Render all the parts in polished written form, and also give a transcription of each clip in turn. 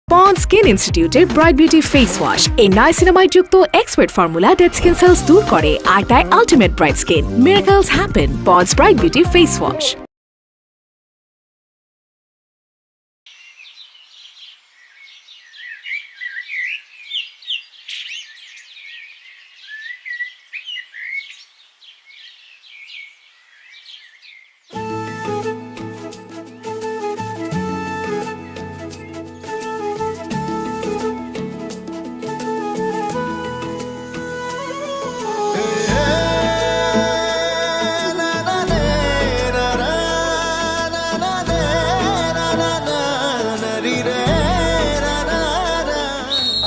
Pond Skin Institute Bright Beauty Face Wash এই niacinamide যুক্ত expert formula dead skin sales দূর করে আর দেয় ultimate bright skin. Miracles happen. Pond's Bright Beauty Face Wash.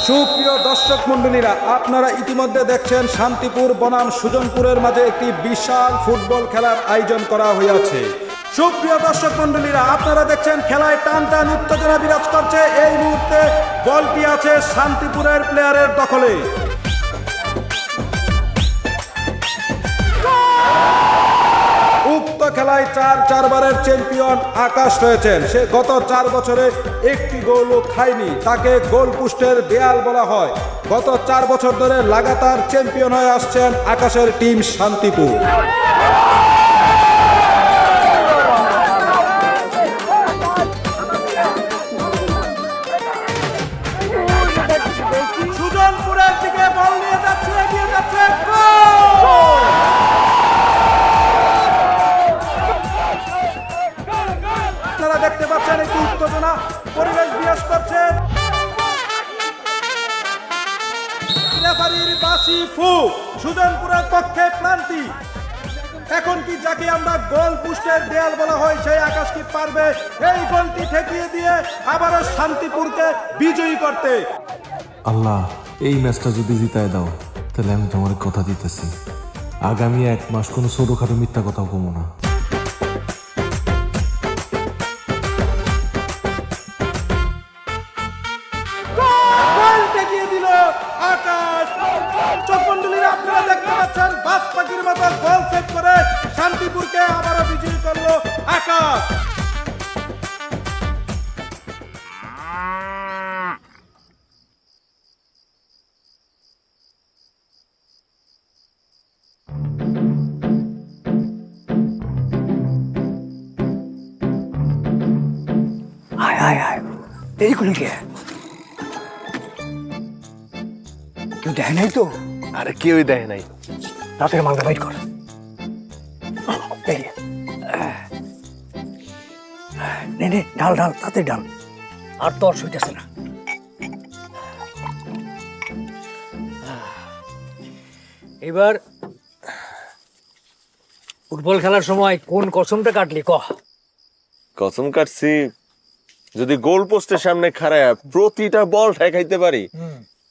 সুপ্রিয় দর্শক মণ্ডলীরা, আপনারা ইতিমধ্যে দেখছেন শান্তিপুর বনাম সুজনপুরের মাঝে একটি বিশাল ফুটবল খেলার আয়োজন করা হয়েছে। সুপ্রিয় দর্শক মণ্ডলীরা, আপনারা দেখছেন খেলায় টান টান উত্তেজনা বিরাজ করছে। এই মুহূর্তে বলটি আছে শান্তিপুরের প্লেয়ারের দখলে। উক্ত খেলায় চারবারের চ্যাম্পিয়ন আকাশ রয়েছেন। সে গত 4 বছরে একটি গোলও খায়নি, তাকে গোল পোস্টের দেয়াল বলা হয়। গত 4 বছর ধরে লাগাতার চ্যাম্পিয়ন হয়ে আসছেন আকাশের টিম শান্তিপুর। সুজনপুরের দিকে বল নিয়ে যাচ্ছে, এগিয়ে যাচ্ছে, গোল! আপনারা দেখতে পাচ্ছেন একটি উত্তেজনা পরিবেশ বিরাজ করছে। রেফারির বাঁশি ফু, সুজনপুরের পক্ষে ক্লান্তি। এখন কি যাকে আমরা গোল পোস্টের দেয়াল বলা হয় সেই আকাশ কি পারবে এই গোলটি ঠেকিয়ে দিয়ে আবারও শান্তিপুরকে বিজয়ী করতে? আল্লাহ, এই ম্যাচটা যদি জিতায় দাও তাহলে আমি তোমার কথা দিতেছি, আগামী 1 মাস কোনো ছোটখাটো মিথ্যা কথাও কমো না। গোল ঠেকিয়ে দিল আকাশ। চকমন্ডলীরা আপনারা দেখতে পাচ্ছেন বাস পাখির মতো গোল সেভ করে শান্তিপুরকে আবারও বিজয়ী করলো আকাশ। আয় আয় আয়, দেরি করলি কে? কেউ দেখে নাই তো? আরে কেউই দেখে নাই। রাতের মালটা বাইট কর। এই, নে নে, ঢাল ঢাল, তাতে ঢাল। আর তোর সইতেছে না। এবার ফুটবল খেলার সময় কোন কসমটা কাটলি ক? কসম কাটছি, যদি গোল পোস্টের সামনে খাড়ায় প্রতিটা বল ঠেকাইতে পারি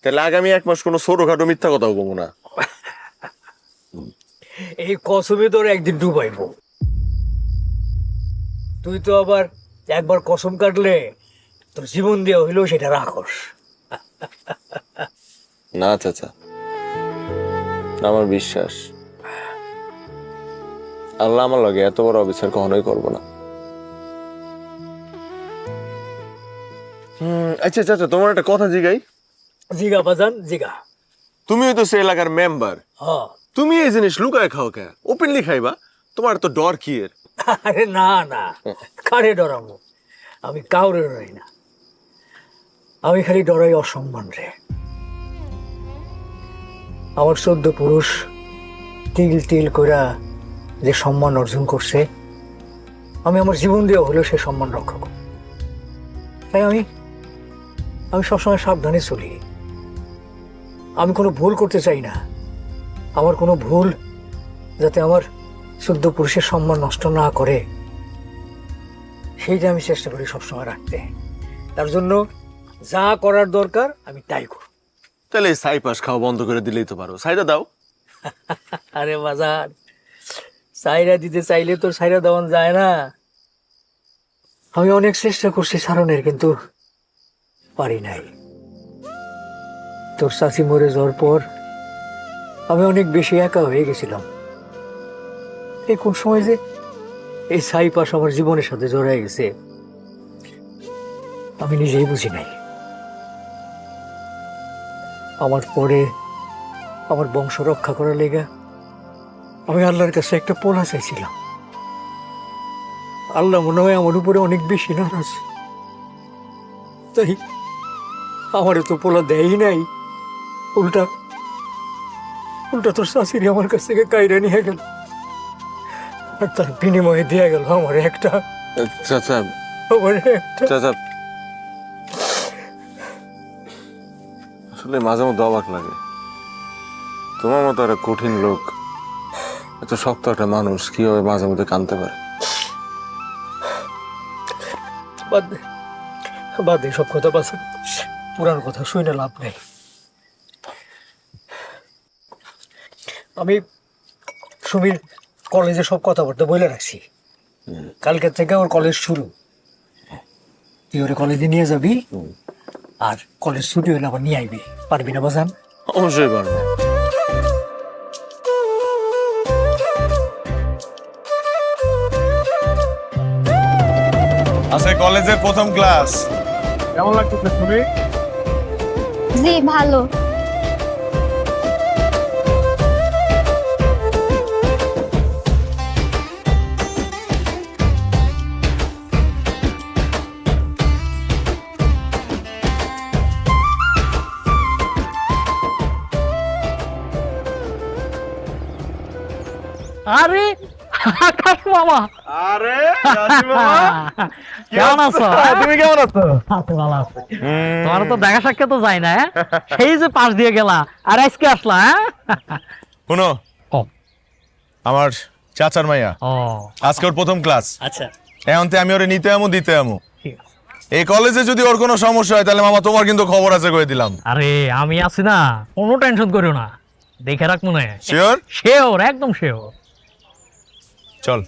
তাহলে আগামী 1 মাস কোনো ছোটখাটো মিথ্যা কথাও বলবো না। এই কসমে তোর একদিন ডুবাইব। তুই তো আবার একবার কসম কাটলে তোর জীবন দিয়ে হইলেও সেটা রাখস। না চাচা, আমার বিশ্বাস আল্লাহ আমার লগে এত বড় অবিচার কখনোই করবো না। আচ্ছা চাচা, তোমার একটা কথা জিগাই। জিগা বাজান জিগা। তুমিও তো সে এলাকার মেম্বার, হ। তুমি এই জিনিস লুকায় খাও কে? ওপেনলি খাইবা? তোমার তো ডর কি এর? আরে না না, কারে ডরাবো? আমি কাউরে ডরাই না, আমি খালি ডরাই অসম্মান রে। আমার 14 পুরুষ তিল তিল কইরা যে সম্মান অর্জন করছে, আমি আমার জীবন দিয়ে হলেও সে সম্মান রক্ষা করব। তাই আমি সবসময় সাবধানে চলি। আমি কোনো ভুল করতে চাই না। আমার কোনো ভুল যাতে আমার 14 পুরুষের সম্মান নষ্ট না করে সেইটা আমি চেষ্টা করি সবসময় রাখতে। তার জন্য যা করার দরকার আমি তাই করব। তাহলে ছাই পাশ খাওয়া বন্ধ করে দিলেই তো পারো, ছাইটা দাও। আরে বাজার, সাইরা দিতে চাইলে তো সাইরা দেওয়ান যায় না। আমি অনেক চেষ্টা করছি সারণের, কিন্তু পারি নাই। তোর চাচি মরে যাওয়ার পর আমি অনেক বেশি একা হয়ে গেছিলাম। এই কোন সময় যে এই ছাইপাশ আমার জীবনের সাথে জড়ায় গেছে আমি নিজেই বুঝি নাই। আমার পরে আমার বংশ রক্ষা করার লেগে আমি আল্লাহর কাছে একটা পোলা চাইছিলাম। আল্লাহ মনে হয় আমার উপরে অনেক বেশি নারাজ, তাই আমারে তো পোলা দেয়ই নাই, উল্টা উল্টা তোর শাশুড়ি আমার কাছ থেকে কাইরা নিয়ে গেল, আর তার বিনিময়ে দেয়া গেল আমার একটা চাচা আমার একটা চাচা, আসলে মাঝে মধ্যে অবাক লাগে, তোমার মতো একটা কঠিন লোক, এত শক্ত একটা মানুষ কিভাবে মাঝে মধ্যে কাঁদতে পারে। বাদ দে, বাদ দে সব কথা, বাস পুরান কথা শুনে লাভ নেই। আমি সুমির কলেজে সব কথাবার্তা বলে রাখছি, কালকের থেকে ওর কলেজ শুরু, তুই ওরে কলেজে নিয়ে যাবি, আর কলেজ ছুটি হলে আবার নিয়ে আইবি, পারবি না বাজান? অবশ্যই পারবো। আচ্ছা, কলেজের প্রথম ক্লাস কেমন লাগতেছে তুমি? জি ভালো। আরে আকাশ মামা, আরে রাজীব মামা, কেমন আছো? তুমি কেমন আছো? আছি, ভালো আছি। তোমার তো দেখা সাক্ষাৎ তো যায় না, হ্যাঁ? সেই যে পাশ দিয়ে গেলা আর আজকে আসলা, হ্যাঁ? শুনো, ও আমার চাচার মাইয়া ও আজকে ওর প্রথম ক্লাস, আচ্ছা, এখন আমি ওরে নিতে আমু দিতে আমু। ঠিক আছে। এই কলেজে যদি ওর কোনো সমস্যা হয় তাহলে মামা তোমার কিন্তু খবর আছে কয়ে দিলাম। আরে আমি আছি না, কোনো টেনশন করিও না, দেখে রাখ মনে হয়। শিওর? শিওর, একদম শিওর। চল।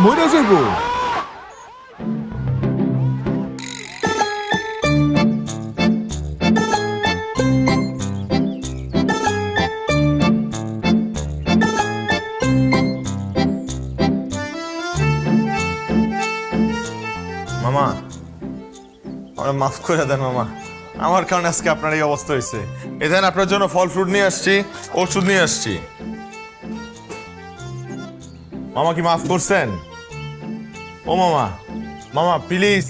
মরে যাইবো। মামা আমার মাফ করে দেন মামা, আমার কারণে আজকে আপনার এই অবস্থা হয়েছে। এখানে আপনার জন্য ফল ফ্রুট নিয়ে আসছি, ওষুধ নিয়ে আসছি। মামা কি মাফ করছেন? ও মামা, মামা প্লিজ।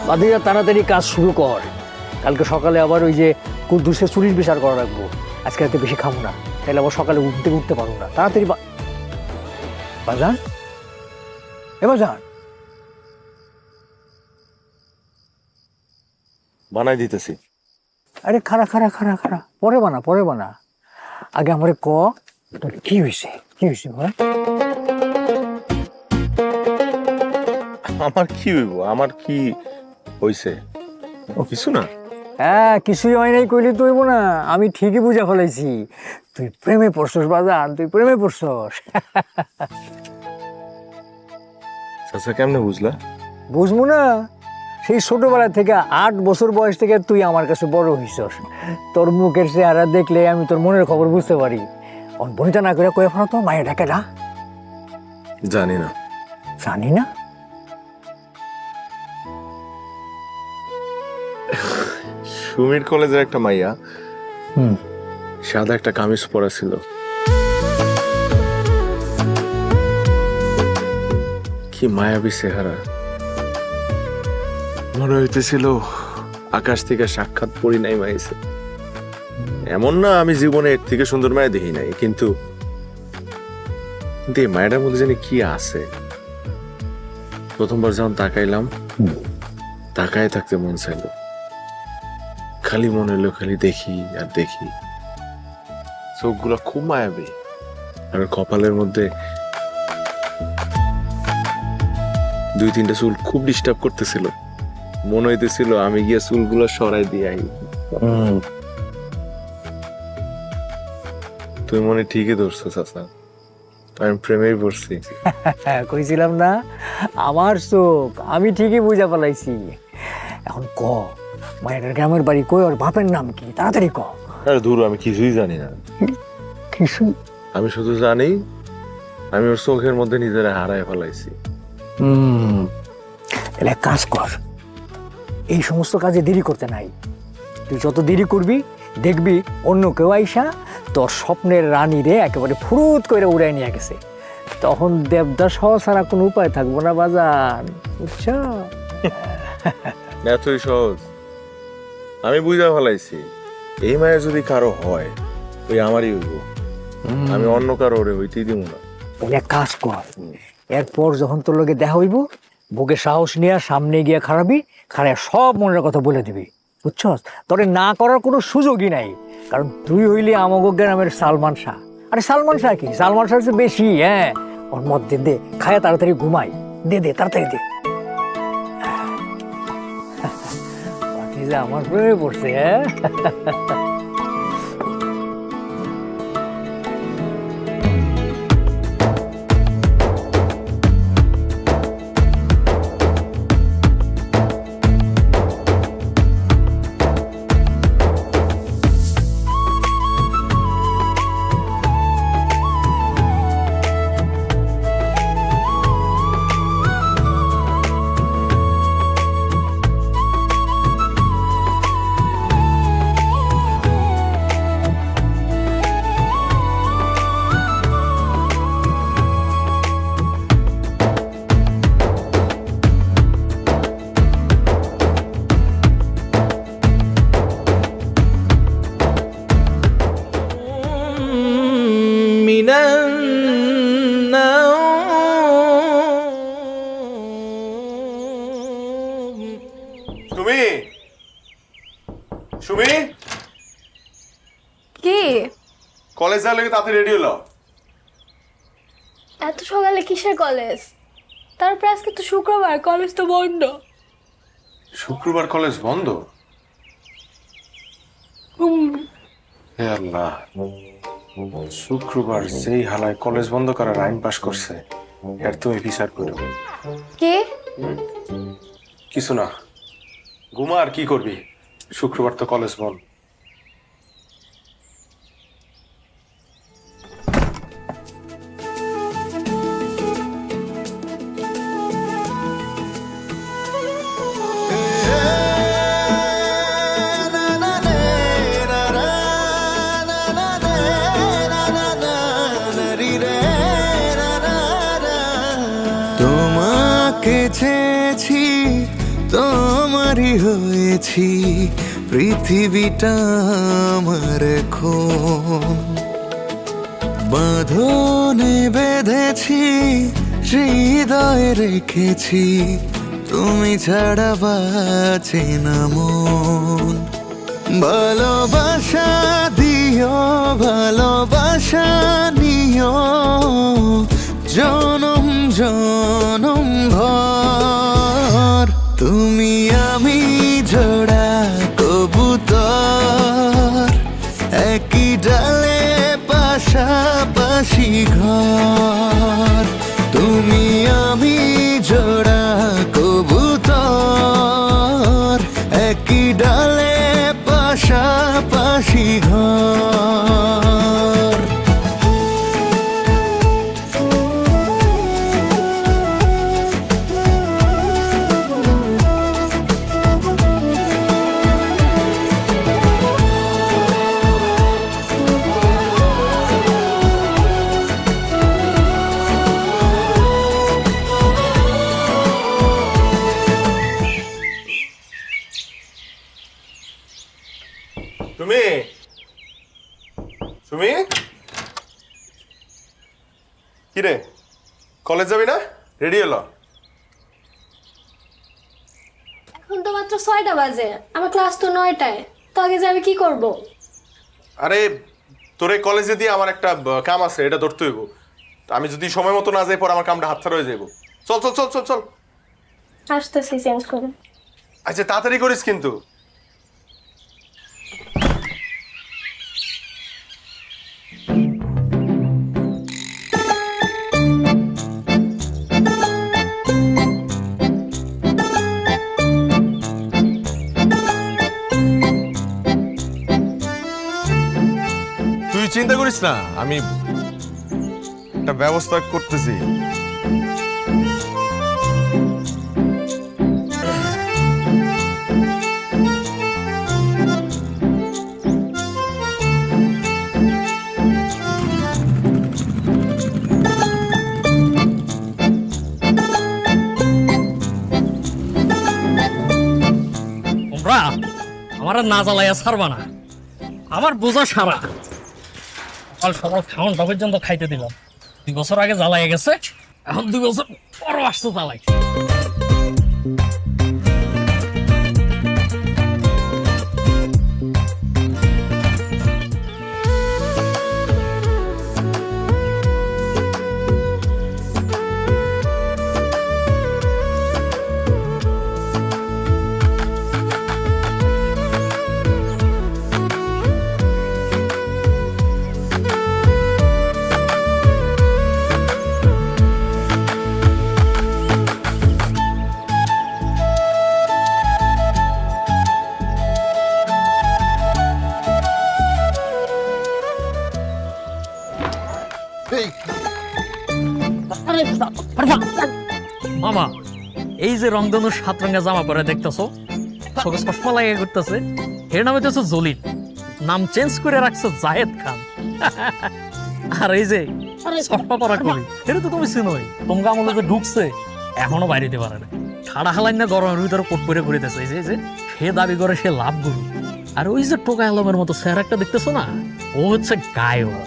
বাদিরা তাড়াতাড়ি কাজ শুরু কর, কালকে সকালে আবার ওই যে কুদ্দুসের চুরির বিচার করা রাখবো। আজকে রাতে বেশি খাবো না, তাহলে আবার সকালে উঠতে পারবো না। তাড়াতাড়ি বাজান, এবার যান। বানাই দিতেছি। আরে খারা খারা খারা খারা, পরে বানা। আগে আমারে ক তোর কি হয়েছে ভাই? আমার কি হইব? আমার কি হইছে? কিছু না। হ্যাঁ, কিছুই হয় নাই কইলি তুইব না, আমি ঠিকই বুঝা ফেলাইছি। তুই প্রেমে পড়ছস বাজান, তুই প্রেমে পড়ছস। চাচা কেমনে বুঝলা? বুঝবো না, সেই ছোটবেলা থেকে 8 বছর বয়স থেকে তুই আমার কাছে বড় হইছস। তোর মুখের চেহারা দেখলে আমি তোর মনের খবর বুঝতে পারি। বনিতা না করে কয়ে ফেলো তো মায়ের ডাকে না? জানি না। জানি না? সুমির কলেজের একটা মাইয়া, সাদা একটা কামিজ পরা ছিল, কি মায়াবী চেহারা। মনে হইতেছিল আকাশ থেকে সাক্ষাৎ পড়ি নাই মাইছে। এমন না আমি জীবনে এর থেকে সুন্দর মায়া দেখি নাই, কিন্তু এই মায়াটার মধ্যে জানি কি আছে। প্রথমবার যখন তাকাইলাম, তাকায় থাকতে মন চাইল। খালি মনে হলো খালি দেখি আর দেখি। চোখগুলো খুব মায়াবী, আর কপালের মধ্যে 2-3টা চুল খুব ডিস্টার্ব করতেছিল। মনে হইতেছিল আমি গিয়ে চুলগুলো সরাই দিয়ে আই। তুই মনে ঠিকই ধরছো চাচা, আমি প্রেমেই পড়ছি। কইছিলাম না আমার চোখ, আমি ঠিকই বুঝা ফেলাইছি। এখন ক মায়ের গ্রামের বাড়ি কই, ওর বাপের নাম কি? তাড়াতাড়ি ক। আরে দূর, আমি কিছুই জানি না। কিছু? আমি শুধু জানি আমি ওর চোখের মধ্যে নিজেরা হারায় ফেলাইছি। তাহলে কাজ কর, এই সমস্ত কাজে দেরি করতে নাই। তুই যত দেরি করবি দেখবি অন্য কেউ আইসা তোর স্বপ্নের রানী রে একেবারে ফুরুত করে উড়াই নিয়ে গেছে। তখন দেবদাস হওয়া ছাড়া কোনো উপায় থাকবো না বাজান, বুঝছ? এতই সহজ? আমি বুঝা ফেলাইছি এই মায়ের যদি কারো হয় ওই আমারই হইব, আমি অন্য কারো ওরে হইতেই দিব না। তাহলে কাজ কর, এরপর যখন তোর লগে দেখা হইব বুকে সাহস নিয়ে সামনে গিয়ে খারাপি খারাপ সব মনের কথা বলে দিবি, বুঝছস? তোরে না করার কোনো সুযোগই নাই, কারণ তুই হইলি আমাগো গ্রামের সালমান শাহ। আরে সালমান শাহ কি, সালমান শাহ হচ্ছে বেশি। হ্যাঁ, ওর মদ দিন দে, খায়া তাড়াতাড়ি ঘুমাই, দে দে তাড়াতাড়ি দে। ভাতিজা আমার প্রেমে পড়ছে, হ্যাঁ? সুমি, সুমি, কি কলেজ যাওয়ার লেগে তাড়াতাড়ি রেডি হলো। এত সকালে কিসের কলেজ? তারপর আজকে তো শুক্রবার, কলেজ তো বন্ধ। শুক্রবার কলেজ বন্ধ? হে আল্লাহ, শুক্রবার যেই হালায় কলেজ বন্ধ করার আইন পাশ করছে, এর তুমি বিচার করো। কে? কিছু না, ঘুমা আর কি করবি, শুক্রবার তো কলেজ বন্ধ। তোমাকে চেয়েছি, তোমারই হয়েছি, পৃথিবীটা আমার এখন। বাঁধনে বেঁধেছি, হৃদয়ে রেখেছি, তুমি ছাড়া বাঁচে না মন। ভালোবাসা দিও, ভালোবাসা নিও, জনম জনম ভর। তুমি আমি জোড়া কবুতর, একই ডালে পাশাপাশি ঘর। তুমি আমি জোড়া কবুতর, একই ডালে পাশাপাশি ঘর। সুমি, সুমি, কি রে, কলেজ যাবি না? রেডি হলো? এখন তো মাত্র 6টা বাজে, আমার ক্লাস তো 9টায়। তো আগে যাবে কি করব? আরে তোরে কলেজে দিয়ে আমার একটা কাম আছে, এটা ধরতে হইব। আমি যদি সময় মতো না যাই, পর আমার কামটা হাতছাড়া হয়ে যাবো। চল চল চল চল চল। আসতেছি চেঞ্জ করে। আচ্ছা তাড়াতাড়ি করিস কিন্তু। তুই চিন্তা করিস না, আমি একটা ব্যবস্থা করতেছি। তোমরা আমার না জ্বালাইয়া ছাড়বা না, আমার বোঝা সারা। সকাল সকাল খাওয়ানটা পর্যন্ত খাইতে দিলাম। 2 বছর আগে জ্বালাইয়া গেছে, এখন 2 বছর পর আসতো জ্বালাই। মামা, এই যে রংধনুর 7 রঙের জামা পরে দেখতেছো, চোখে চশমা লাগিয়ে করতেছে, এর নাম হইতেছে জলিল। নাম চেঞ্জ করে রাখছো জাহেদ খান। আর এই যে চশমা পরা কবি, এটা তো তুমি চিনোই। তোমাকে আমলে যে ঢুকছে, এখনো বাইরে দিতে পারে না। ঠাড়া হালাই না গরমের ভিতরে কোট পরে ঘুরিতেছে। এই যে সে দাবি করে সে লাভ গুরু। আর ওই যে টোকা আলমের মতো স্যার একটা দেখতেছো না, ও হচ্ছে গায়ক।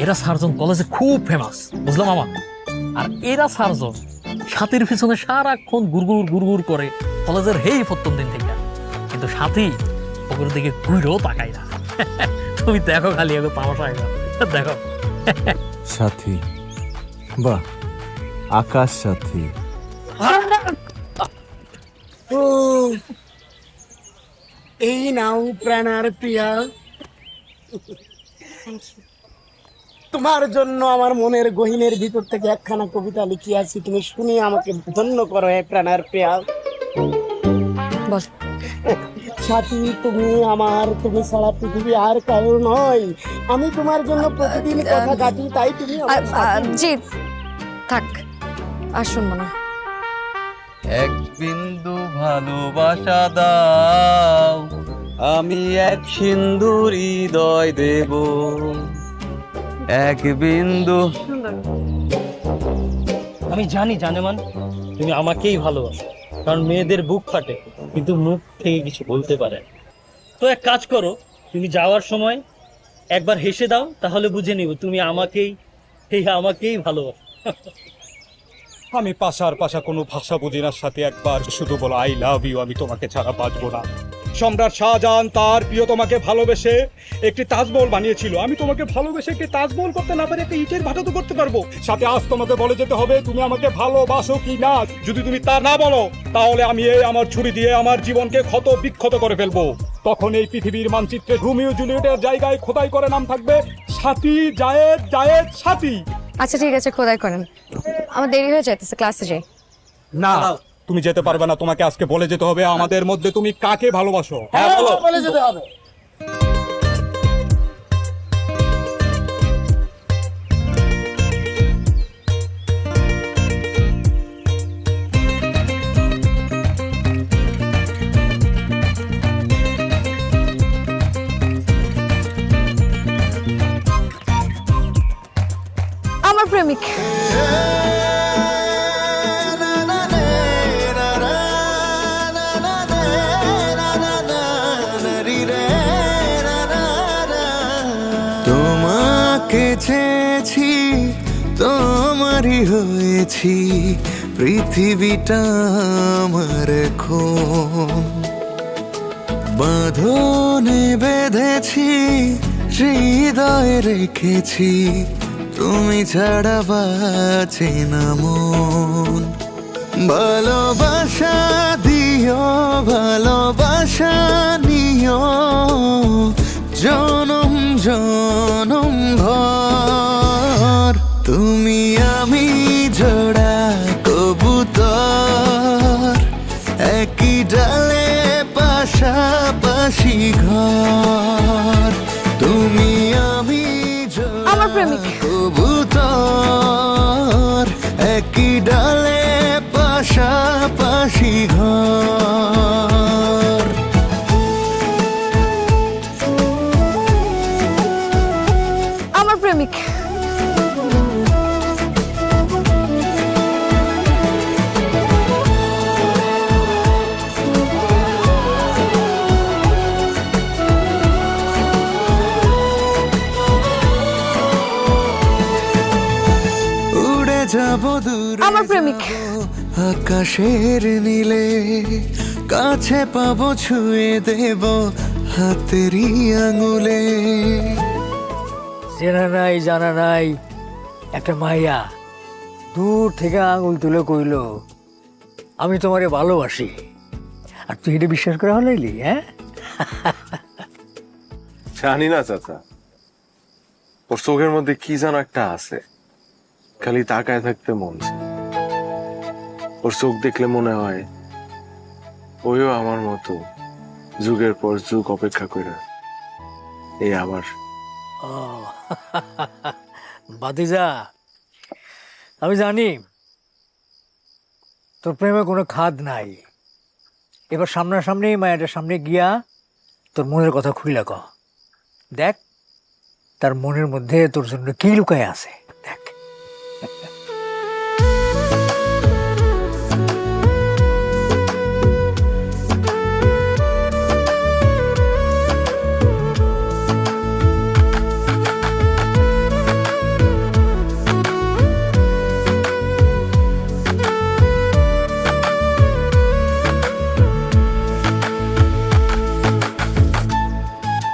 এরা 4 জন কলেজে খুব ফেমাস, বুঝলাম মামা। আর এরা 4 জন সাথীর পিছনে সারাক্ষণ গুড়গুড় করে কলেজের হেই প্রথম দিন থেকে। কিন্তু সাথী ওগুলোর দিকে ঘুরেও তাকাই না। তুমি দেখো খালি এগো তামাশা দেখো। সাথী, বাহ, আকাশ সাথী। এই নাও প্রাণার প্রিয়া, তোমার জন্য আমার মনের গহীনের ভিতর থেকে একখানা কবিতা লিখিয়াছি, তুমি শুনে আমাকে ধন্য করো হে প্রাণার প্রিয়া। সাথী, তুমি ছাড়া পৃথিবী আর কারো নয়। আমি তোমার জন্য প্রতিদিন কথা কাটি, তাই তুমি আমার সাথী। জি থাক, আর শুনবো না। এক বিন্দু ভালোবাসা দাও, আমি এক সিন্ধুর হৃদয় দেব। এক বিন্দু। আমি জানি জানেমান তুমি আমাকেই ভালোবাসো, কারণ মেয়েদের বুক ফাটে কিন্তু মুখ থেকে কিছু বলতে পারে না। তো এক কাজ করো, তুমি যাওয়ার সময় একবার হেসে দাও, তাহলে বুঝে নিব তুমি আমাকেই ভালোবাসো। আমি পাশা কোনো ভাষা বুঝি না, সাথে একবার শুধু বলো আই লাভ ইউ, আমি তোমাকে ছাড়া বাঁচবো না। সম্রাট শাহজাহান তার প্রিয়তমাকে ভালোবেসে একটি তাজমহল বানিয়েছিল। আমি তোমাকে ভালোবেসে একটি তাজমহল করতে না পারি, একটা ইটের ভাটা তো করতে পারবো। সাথে আজ তোমাকে বলে যেতে হবে তুমি আমাকে ভালোবাসো কি না। যদি তুমি তা না বলো, তাহলে আমি আমার ছুরি দিয়ে আমার জীবনকে ক্ষত বিক্ষত করে ফেলবো। তখন এই পৃথিবীর মানচিত্রে রোমিও জুলিয়েটের জায়গায় খোদাই করে নাম থাকবে সাথী, জায়েদ, জায়েদ, সাথী। আচ্ছা ঠিক আছে, খোদাই করেন, আমার দেরি হয়ে যাইতেছে, ক্লাসে যাই। না, তুমি যেতে পারবে না। তোমাকে আজকে বলে যেতে হবে আমাদের মধ্যে তুমি কাকে ভালোবাসো। হ্যাঁ, বলে যেতে হবে। আমার প্রেমিক। তোমাকে চেয়েছি, তোমারই হয়েছি, পৃথিবীটা আমার এখন। বাঁধনে বেঁধেছি, হৃদয়ে রেখেছি, তুমি ছাড়া বাঁচে না মন। ভালোবাসা দিও, ভালোবাসা নিও, জনম জনম ভর। তুমি আমি জোড়া কবুতর, একই ডালে পাশাপাশি ঘর। তুমি আমি আমার প্রেমিক। কবুতর, একই ডালে পাশাপাশি ঘর। আমার প্রেমিক। যাব দূরে, আমার প্রেমিক। আকাশের নীলে, কাছে পাবো, ছুঁয়ে দেব হাতেরই আঙুলে। জানা নাই একটা মাইয়া দূর থেকে আঙুল তুলে কইল আমি তোমারে ভালোবাসি, আর তুই এটা বিশ্বাস করা হলাইলি? হ্যাঁ, জানি না চাচা, ওর চোখের মধ্যে কি যেন একটা আছে, খালি তাকায় থাকতে মন চায়। ওর চোখ দেখলে মনে হয় ওইও আমার মতো যুগের পর যুগ অপেক্ষা করে এই আবার। বাতিজা, আমি জানি তোর প্রেমে কোনো খাদ নাই। এবার সামনাসামনি মায়াটার সামনে গিয়া তোর মনের কথা খুইলা ক। দেখ তার মনের মধ্যে তোর জন্য কি লুকায় আছে, দেখ।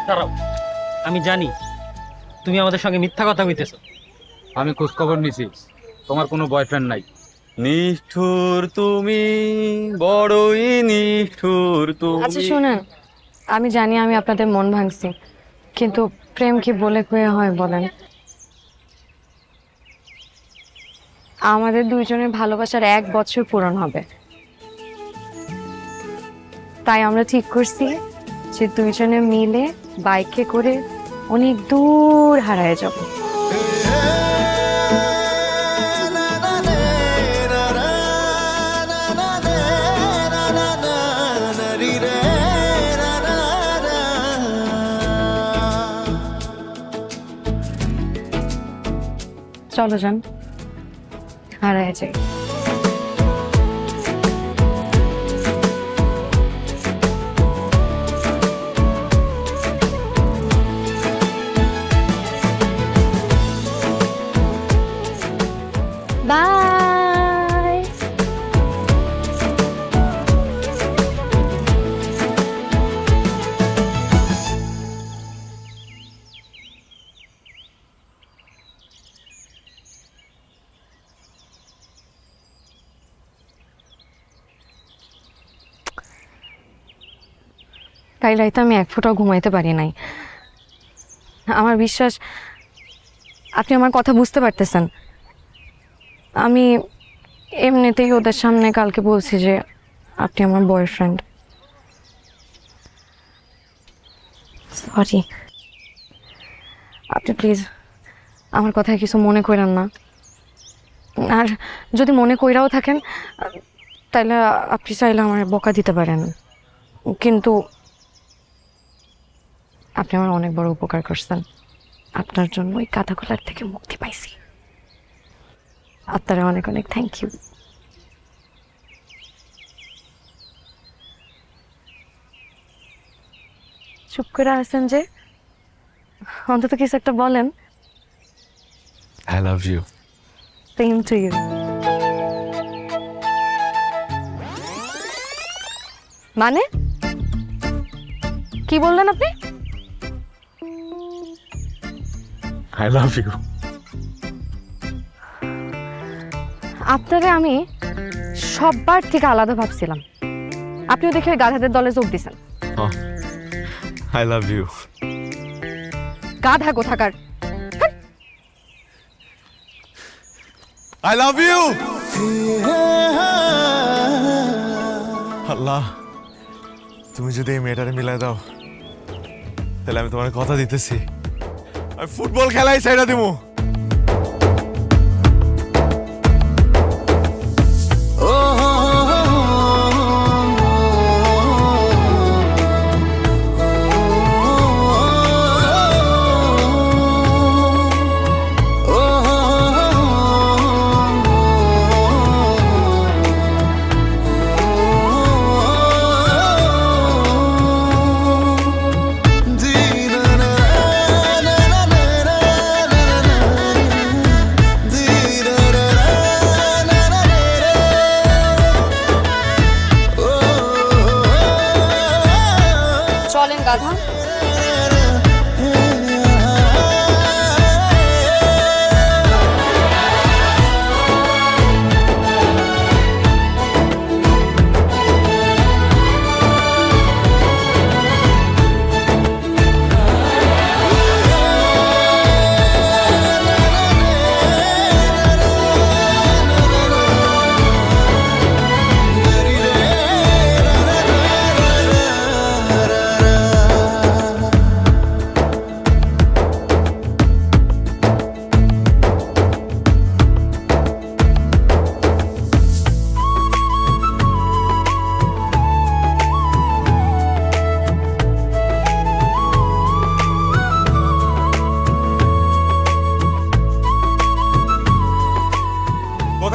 দাঁড়াও, আমি জানি তুমি আমাদের সঙ্গে মিথ্যা কথা কইতেছো। আমি খোঁজ খবর নিছি, তোমার কোনো বয়ফ্রেন্ড নাই। নিষ্ঠুর তুমি, বড়ই নিষ্ঠুর আচ্ছা তুমি। শুনেন, আমি জানি আমি আপনাদের মন ভাঙছি, কিন্তু প্রেম কি বলে কয়ে হয় বলেন? আমাদের দুইজনের ভালোবাসার 1 বছর পূরণ হবে, তাই আমরা ঠিক করছি যে দুইজনে মিলে বাইকে করে অনেক দূর হারায় যাব। চলো যান, হারায় যাই। বাই। কাল রাইতে আমি 1 ফোঁটাও ঘুমাইতে পারি নাই। আমার বিশ্বাস আপনি আমার কথা বুঝতে পারতেছেন। আমি এমনিতেই ওদের সামনে কালকে বলছি যে আপনি আমার বয়ফ্রেন্ড। সরি, আপনি প্লিজ আমার কথায় কিছু মনে করেন না। আর যদি মনে কইরাও থাকেন তাহলে আপনি চাইলে আমার বকা দিতে পারেন, কিন্তু আপনি আমার অনেক বড় উপকার করছেন। আপনার জন্য ওই কাঁথাগোলার থেকে মুক্তি পাইছি। আপনারা অনেক অনেক থ্যাংক ইউ। চুপ করে আছেন যে, অন্তত কিছু একটা বলেন। I love you. Same to you. মানে কি বললেন আপনি? I love you. আপনারে আমি সববার থেকে আলাদা ভাবছিলাম, আপনিও দেখে গাধাদের দলে যোগ দিছেন। I love you. গাধা কোথাকার। I love you. আল্লাহ, তুমি যদি এই মেয়েটারে মিলাই দাও তাহলে আমি তোমার কথা দিতেছি, আমি ফুটবল খেলাই সাইডা দিমু।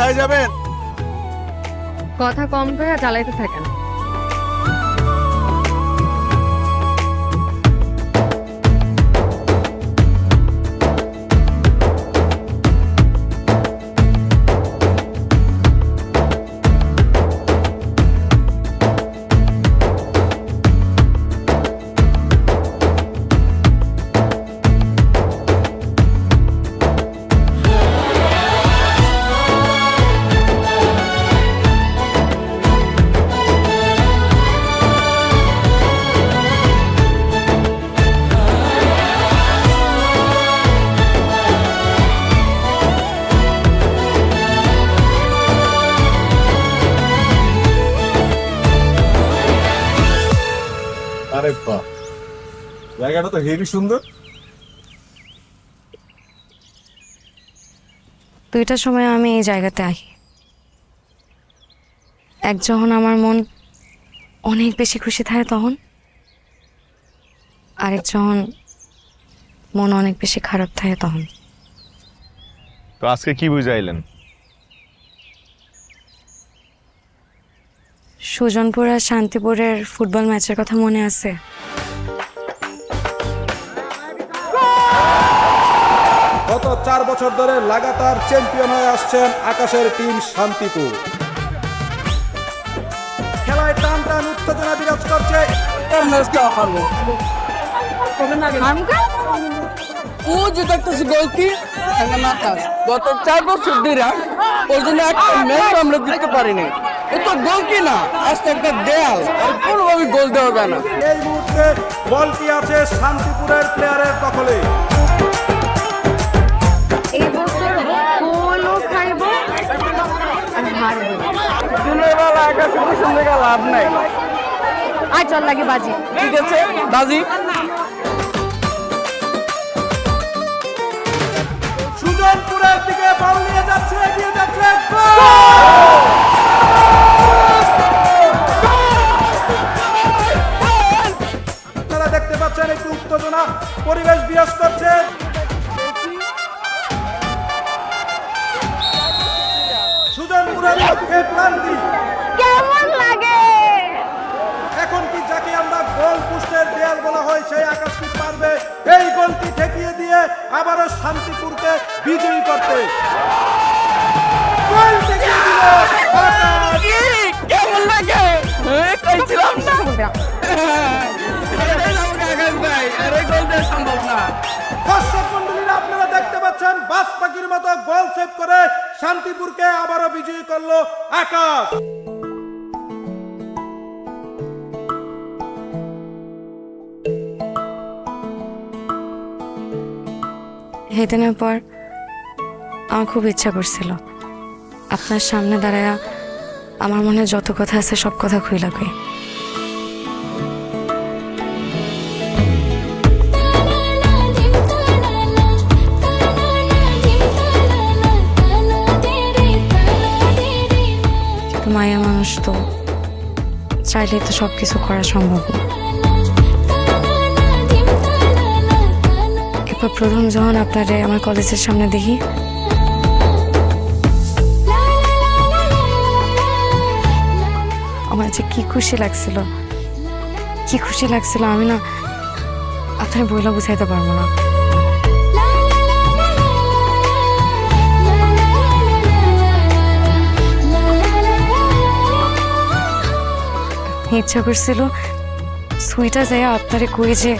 কোথায় যাবেন? কথা কম করে চালাইতে থাকেন। আরে বাহ, জায়গাটা তো হেভি সুন্দর। 2টার সময় আমি এই জায়গাতে আহি। এক যখন আমার মন অনেক বেশি খুশি থাকে তখন, আরেক যখন মন অনেক বেশি খারাপ থাকে তখন। তো আজকে কি বুঝাইলেন? সুজনপুর আর শান্তিপুরের ফুটবল ম্যাচের কথা মনে আছে? গত 4 বছর ধরে লাগাতার চ্যাম্পিয়ন হয়ে আসছেন আকাশের টিম শান্তিপুর। খেলায় টান টান উত্তেজনা বিরাজ করছে। ও যে দেখতেছি গোলকি গত 4 বছর ধরে ওই জন্য একটা ম্যাচ আমরা জিততে পারিনি। ও তো গোলকি না, আজকে একটা দেয়াল, আর কোনোভাবে গোল দেওয়া যায় না। এই মুহূর্তে বলটি আছে শান্তিপুরের প্লেয়ারের দখলে। এই বছর গোলও খাইব আর হারবো। দিনের বেলা আকাশে কুসুম দেখা লাভ নাই। আর চল লাগে বাজি। ঠিক আছে বাজি। সুজনপুরের দিকে বল নিয়ে যাচ্ছে, এগিয়ে যাচ্ছে। আপনারা দেখতে পাচ্ছেন একটু উত্তেজনা পরিবেশ বিরাজ করছে। সুজনপুরের লক্ষ্যে ক্লান্তি। কেমন লাগে? এখন কি যাকে আমরা গোল পোস্টের দেয়াল বলা হয় সেই আকাশ কি পারবে এই গোলটি ঠেকিয়ে দিয়ে আবারও শান্তিপুরকে বিজয়ী করতে? গোল ঠেকিয়ে দিল আকাশ। কেমন লাগে? কইছিলাম না আকাশ ভাই, আরে গোল দেওয়া সম্ভব না। দর্শক মণ্ডলীরা, আপনারা দেখতে পাচ্ছেন বাস পাখির মতো গোল সেভ করে শান্তিপুরকে আবারও বিজয়ী করলো আকাশ। সেদিনের পর আমার খুব ইচ্ছা করছিল আপনার সামনে দাঁড়ায়া আমার মনে যত কথা আছে সব কথা খুইলা কই। মায়া মানুষ তো চাইলে তো সবকিছু করা সম্ভব না। এরপর প্রথম যখন আপনারে আমার কলেজের সামনে দেখি, আমার যে কি খুশি লাগছিল, কি খুশি লাগছিল আমি না আপনার বইলা বুঝাইতে পারবো না। ইচ্ছা করছিল সুইটা যায় আপনারে কই যে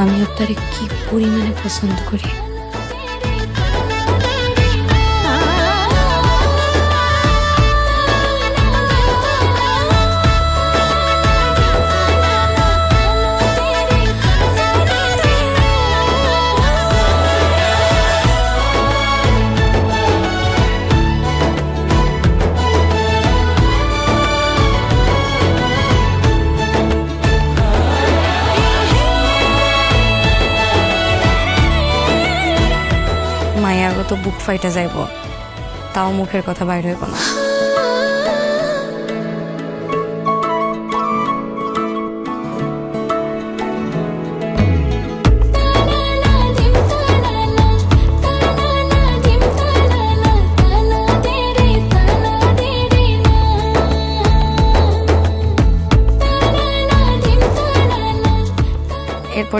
আমি আপনারে কি পরিমাণে পছন্দ করি। তো বুক ফাইটা যাইব, তাও মুখের কথা বাইর হইব না।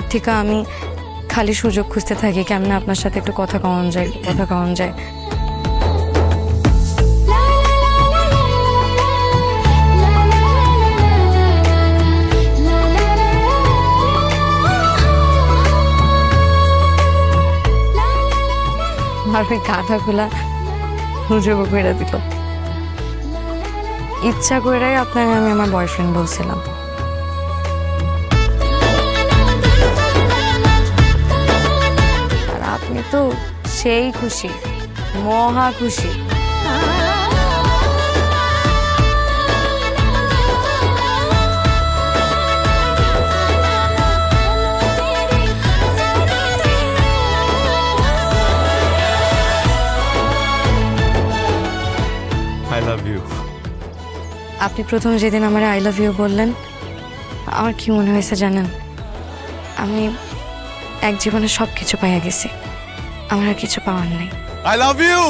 পর থেকে আমি খালি সুযোগ খুঁজতে থাকি কেমনে আপনার সাথে একটু কথা কওয়ান যায়। আর ওই গাধাগুলা সুযোগও করে দিল। ইচ্ছা করেই আপনাকে আমি আমার বয়ফ্রেন্ড বলছিলাম। আর আপনি তো সেই খুশি, মহা খুশি। I love you. আপনি প্রথম যেদিন আমার আই লাভ ইউ বললেন, আমার কি মনে হয়েছে জানেন? আমি এক জীবনে সব কিছু পাইয়া গেছি, আমার আর কিছু পাওয়ার নেই। I love you.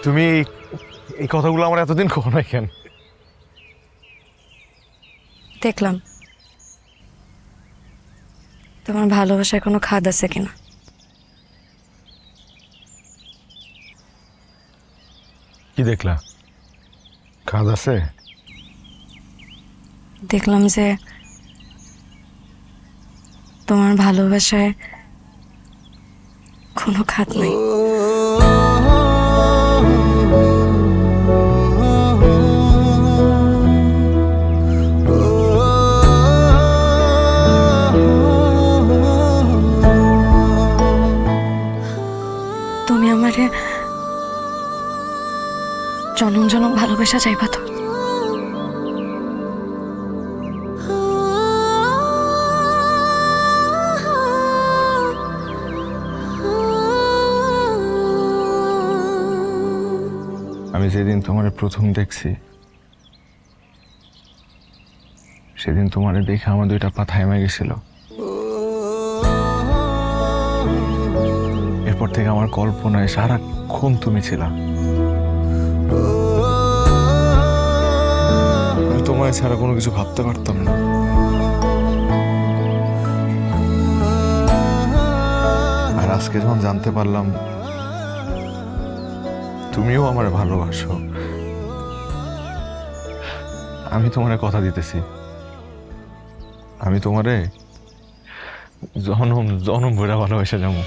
তুমি এই কথাগুলো আমার এতদিন কখনো নাই কেন? দেখলাম তোমার ভালোবাসায় কোনো খাদ আছে কিনা। কি দেখলা? খাদ আছে? দেখলাম যে তোমার ভালোবাসায় কোনো খাদ নেই। তুমি আমারে জনম জনম ভালোবাসা চাইবা তো? আমি যেদিন তোমার প্রথম দেখছি সেদিন তোমার দেখে আমার দুইটা পা থাইমা গেছিল। এরপর থেকে আমার কল্পনায় সারাক্ষণ তুমি ছিলা। আমি তোমায় ছাড়া কোনো কিছু ভাবতে পারতাম না। আর আজকে যখন জানতে পারলাম তুমিও আমার ভালোবাসো, আমি তোমারে কথা দিতেছি, আমি তোমারে জনম জনম ভরে ভালোবেসে যাবো।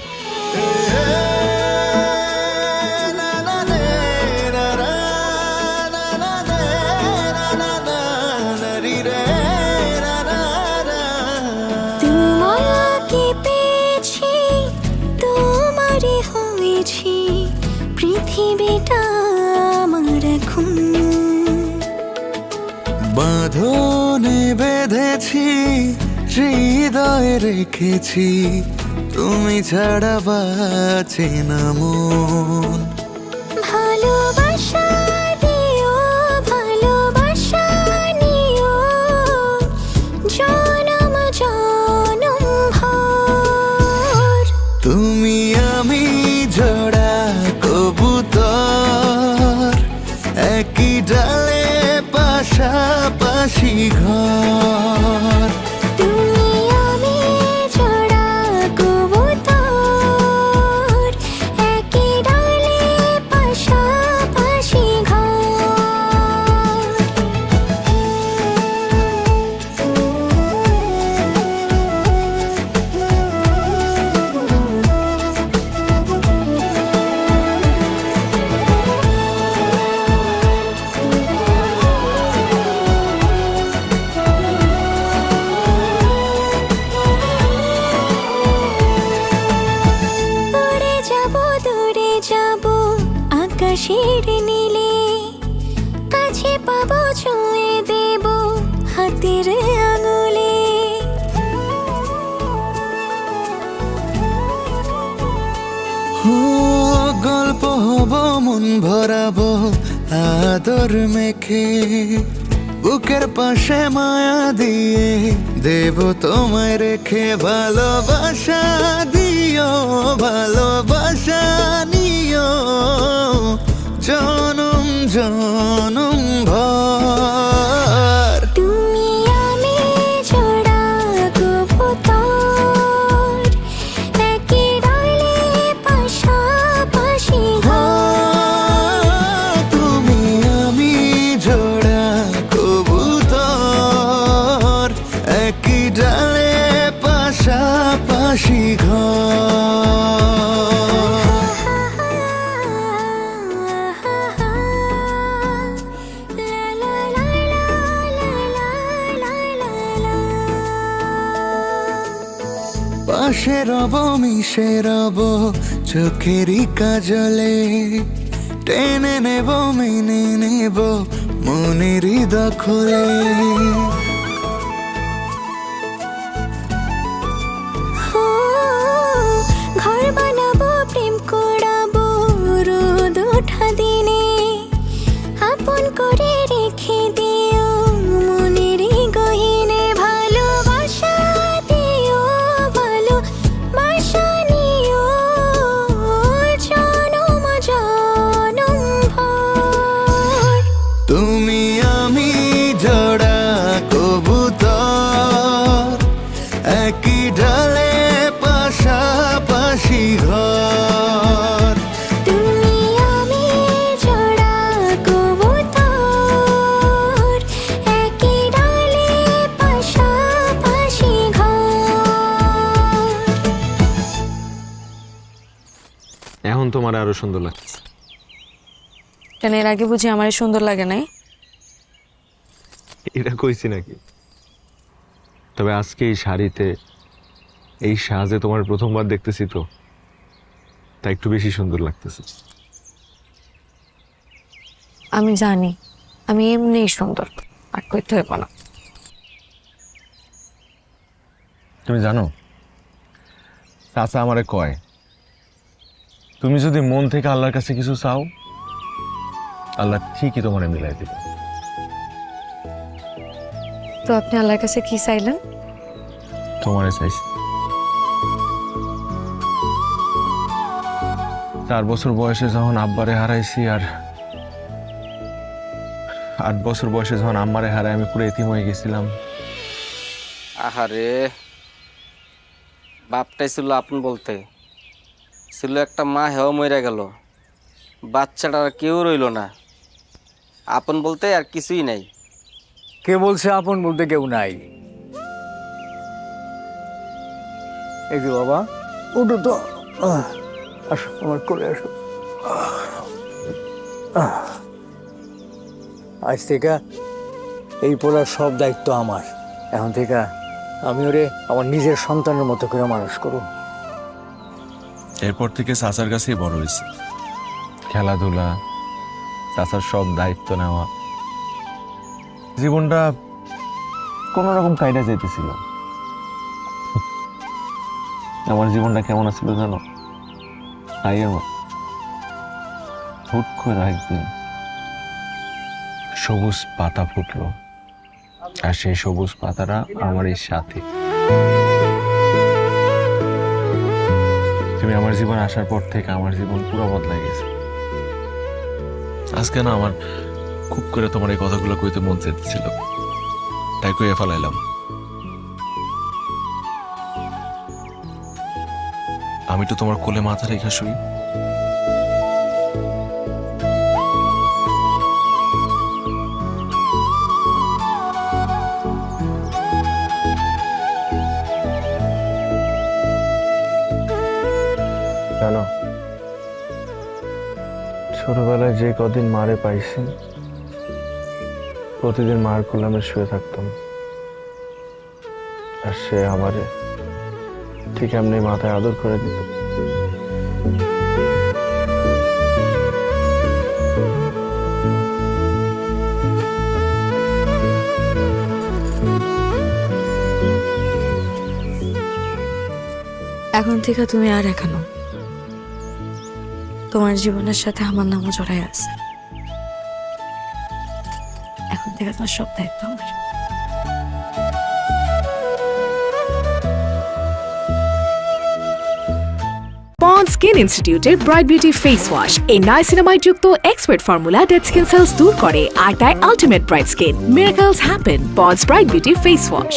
পৃথিবীটা আমার এখন বাঁধনে বেঁধেছি, হৃদয়ে রেখেছি, তুমি ছাড়া বাঁচে না মন। ভালোবাসা দিও, ভালোবাসা নিও, জনম জনম ভর। তুমি আমি জোড়া কবুতর, একই ডালে পাশাপাশি ঘর। তুমি আমি জোড়া কবুতর, একই ডালে পাশাপাশি ঘর। উড়ে যাব, দূরে যাব আকাশের নীলে, কাছে পাবো, ছুঁয়ে দেব হাতের আঙুলে। ও গল্প হব, মন ভরাবো আদর মেখে, বুকের পাশে মায়া দিয়ে দেব তোমায় রেখে। ভালোবাসা দিও, ভালোবাসা নিও, জনম জনম ভর। তুমি আমি জোড়া কবুতর, একই ডালে পাশাপাশি ঘর। তুমি আমি জোড়া কবুতর, একই ডালে পাশাপাশি ঘর। পাশে রব মিশে রব চোখেরই কাজলে, টেনে নেব মেনে নেব মনেরই দখলে। ঘর বানাবো প্রেম করাবো রোদ ওঠা দিনে, আপন করে রেখে দিও মনের গহিনে। ভালোবাসা দিও ভালোবাসা নিও জনম জনম ভর। তুমি আমি জোড়া কবুতর, একই ডালে পাশাপাশি ঘর। তুমি আমি জোড়া কবুতর, একই ডালে পাশাপাশি ঘর। এখন তোমার আরো সুন্দর লাগছে। কেন এর আগে বুঝি আমার সুন্দর লাগে নাই? এটা কইছি নাকি? তবে আজকে এই শাড়িতে এই সাজে তোমার প্রথমবার দেখতেছি তো, তাই একটু বেশি সুন্দর লাগতেছে। আমি জানি আমি এমনিই সুন্দর, আর কইতে হইব না। তুমি জানো চাচা আমারে কয়, তুমি যদি মন থেকে আল্লাহর কাছে কিছু চাও, আল্লাহ ঠিকই তোমারে মিলাই দিবে। তো আপনি আল্লাহর কাছে কি চাইলেন? তোমারে চাইছি। 4 বছর বয়সে যখন আব্বারে হারাইছি, আর 8 বছর বয়সে যখন আম্মারে হারাই আমি পুরো এতিম হয়ে গেছিলাম। আহারে, বাপটাই ছিল আপন বলতে, ছিল একটা মা, হেও মরে গেল, বাচ্চাটার কেউ রইল না। আপন বলতে আর কিছুই নাই। কে বলছে আপন বলতে কেউ নাই? এই যে বাবা, উঠো তো, আসো আমার কোলে আসো। আজ থেকে এই পোলার সব দায়িত্ব আমার। এখন থেকে আমি ওরে আমার নিজের সন্তানের মতো করে মানুষ করব। এরপর থেকে চাচার কাছেই বড় হয়েছে, খেলাধুলা, চাচার সব দায়িত্ব নেওয়া। জীবনটা কোন রকম কায়দা যেতেছিল। আমার জীবনটা কেমন ছিল জানো? হুট করে একদিন সবুজ পাতা ফুটলো, আর সেই সবুজ পাতাটা আমার এই সাথে। তুমি আমার জীবন আসার পর থেকে আমার জীবন পুরো বদলাই গেছে। আজকে না আমার খুব করে তোমার এই কথাগুলো কইতে মন চাইতেছিল, তাই কইয়ে ফেলাইলাম। আমি তো তোমার কোলে মাথা রেখে শুই। জানো, ছোটবেলায় যে কদিন মারে পাইছি, প্রতিদিন মার কোলে আমি শুয়ে থাকতাম, আর সে আমারে ঠিক এমনি মাথায় আদর করে দিত। এখন থেকে তুমি আর এখানো, তোমার জীবনের সাথে আমার নামও জড়াই আছে। এখন থেকে তোমার সব দায়িত্ব আমার। Pond's স্কিন ইনস্টিটিউটের ব্রাইট বিউটি ফেস ওয়াশ এই নাইসিনামাইড যুক্ত expert formula dead skin sales দূর করে আর দেয় ultimate bright skin. Miracles happen ponds bright beauty face wash.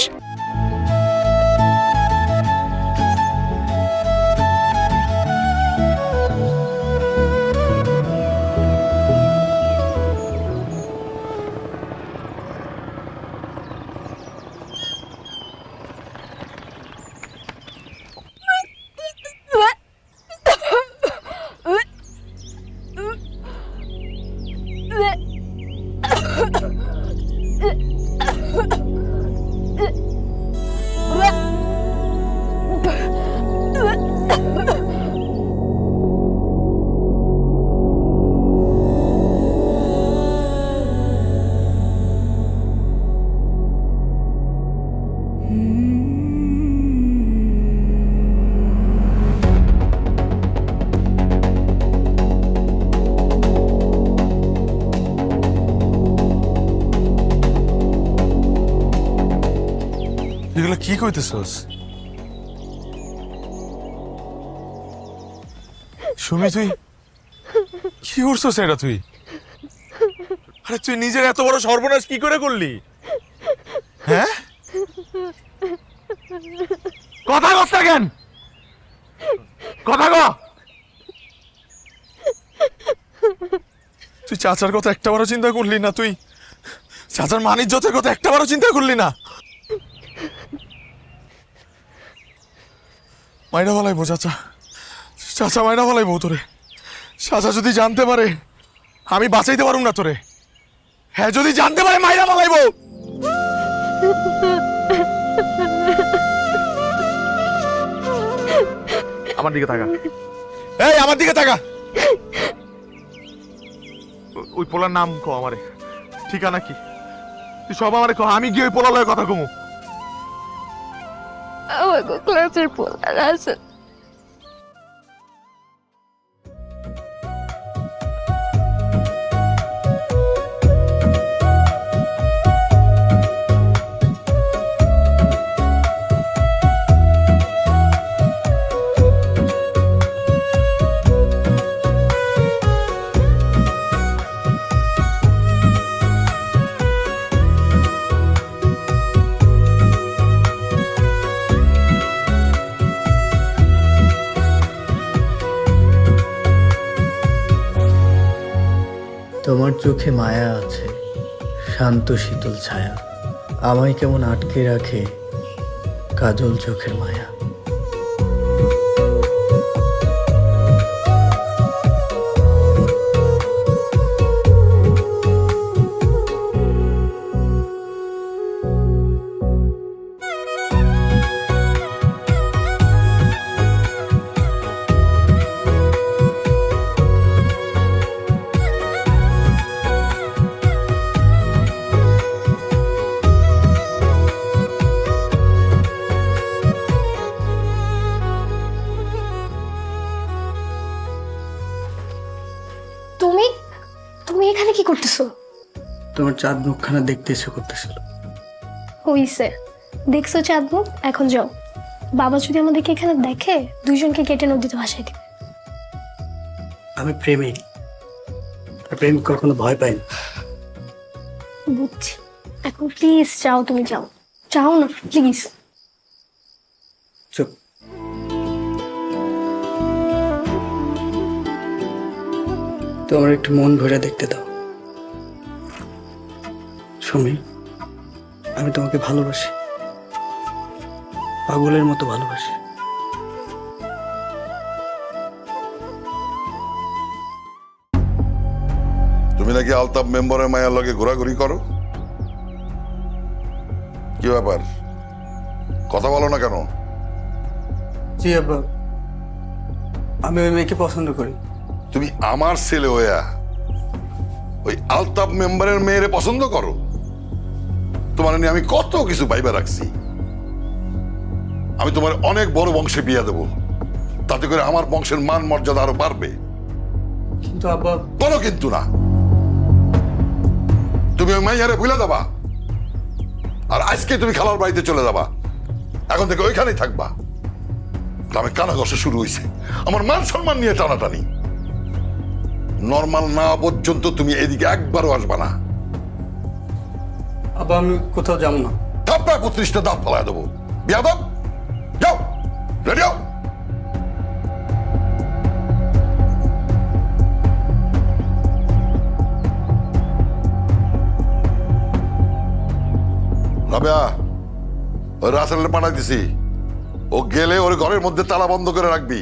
এগুলো কি কইতেছস? সুমি তুই কি করছস এটা তুই? আরে তুই নিজের এত বড় সর্বনাশ কি করে করলি? হ্যাঁ, কথা কস না কেন? কথা ক। তুই চাচার কথা একটা বারও চিন্তা করলি না? তুই চাচার মান ইজ্জতের কথা একটা বারও চিন্তা করলি না? মাইরা বলাইবো চাচা, চাচা মাইরা বলাইবো তোরে। চাচা যদি জানতে পারে আমি বাঁচাইতে পারুম না তোরে। হ্যাঁ, যদি জানতে পারে মাইরা বলাইবো। আমার দিকে তাকা, এই আমার দিকে তাকা। ওই পোলার নাম কো, আমারে ঠিকানা কি তুই সব আমারে কো, আমি গিয়ে ওই পোলার লগে কথা কমু। আমার ক্লাসের পোলার আছে। তোমার চোখে মায়া আছে, শান্ত শীতল ছায়া, আমায় কেমন আটকে রাখে কাজল চোখের মায়া। তুমি এখানে কি করতেছো? তোমার চাঁদ মুখখানা দেখতে ইচ্ছে করতেছিল। হইছে, দেখছো চাঁদ মুখ, এখন যাও। বাবা যদি আমাদেরকে এখানে দেখে দুইজনকে কেটে নদীতে ভাসাই দিবে। আমি প্রেমিক, আর প্রেম কখনো ভয় পাই না। বুঝছি, এখন প্লিজ যাও, তুমি যাও, যাও না প্লিজ। চুপ। তোমার একটু মন ভরে দেখতে দাও। সুমি, আমি তোমাকে ভালোবাসি, পাগলের মতো ভালোবাসি। তুমি নাকি আলতাফ মেম্বারের মায়ের লগে ঘোরাঘুরি করো? কি ব্যাপার, কথা বলো না কেন? জি আব্বা, আমি ওই মেয়েকে পছন্দ করি। তুমি আমার ছেলে হইয়া ওই আলতাফ মেম্বারের মেয়েরে পছন্দ করো? তোমার নিয়ে আমি কত কিছু ভাইবা রাখছি। আমি তোমার অনেক বড় বংশে বিয়া দেব, তাতে করে আমার বংশের মান মর্যাদা আরো বাড়বে। কিন্তু আব্বা, কোনো কিন্তু না। তুমি ওই মাইয়ারে ভুলে যাবা, আর আজকে তুমি খালার বাড়িতে চলে যাবা। এখন থেকে ওইখানেই থাকবা, গ্রামে কানাঘষা শুরু হয়েছে, আমার মান সম্মান নিয়ে টানাটানি। নর্মাল না পর্যন্ত তুমি এদিকে একবারও আসবা না। আবার আমি কোথাও যাব না। থাপ্পায় 35টা দাঁত ফেলায় দেবো। বিয়াদব, যাও, রেডি হও। রাবেয়া, ওই রাসেলের পাঠাই দিছি, ও গেলে ওর ঘরের মধ্যে তালা বন্ধ করে রাখবি।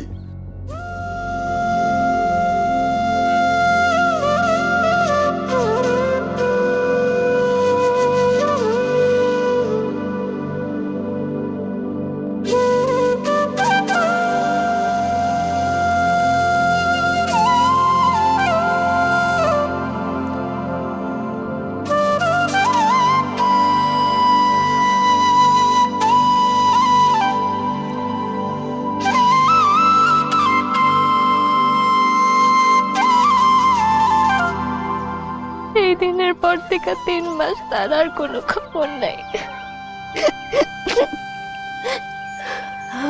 এই দিনের পর থেকে 3 মাস তার আর কোনো খবর নাই।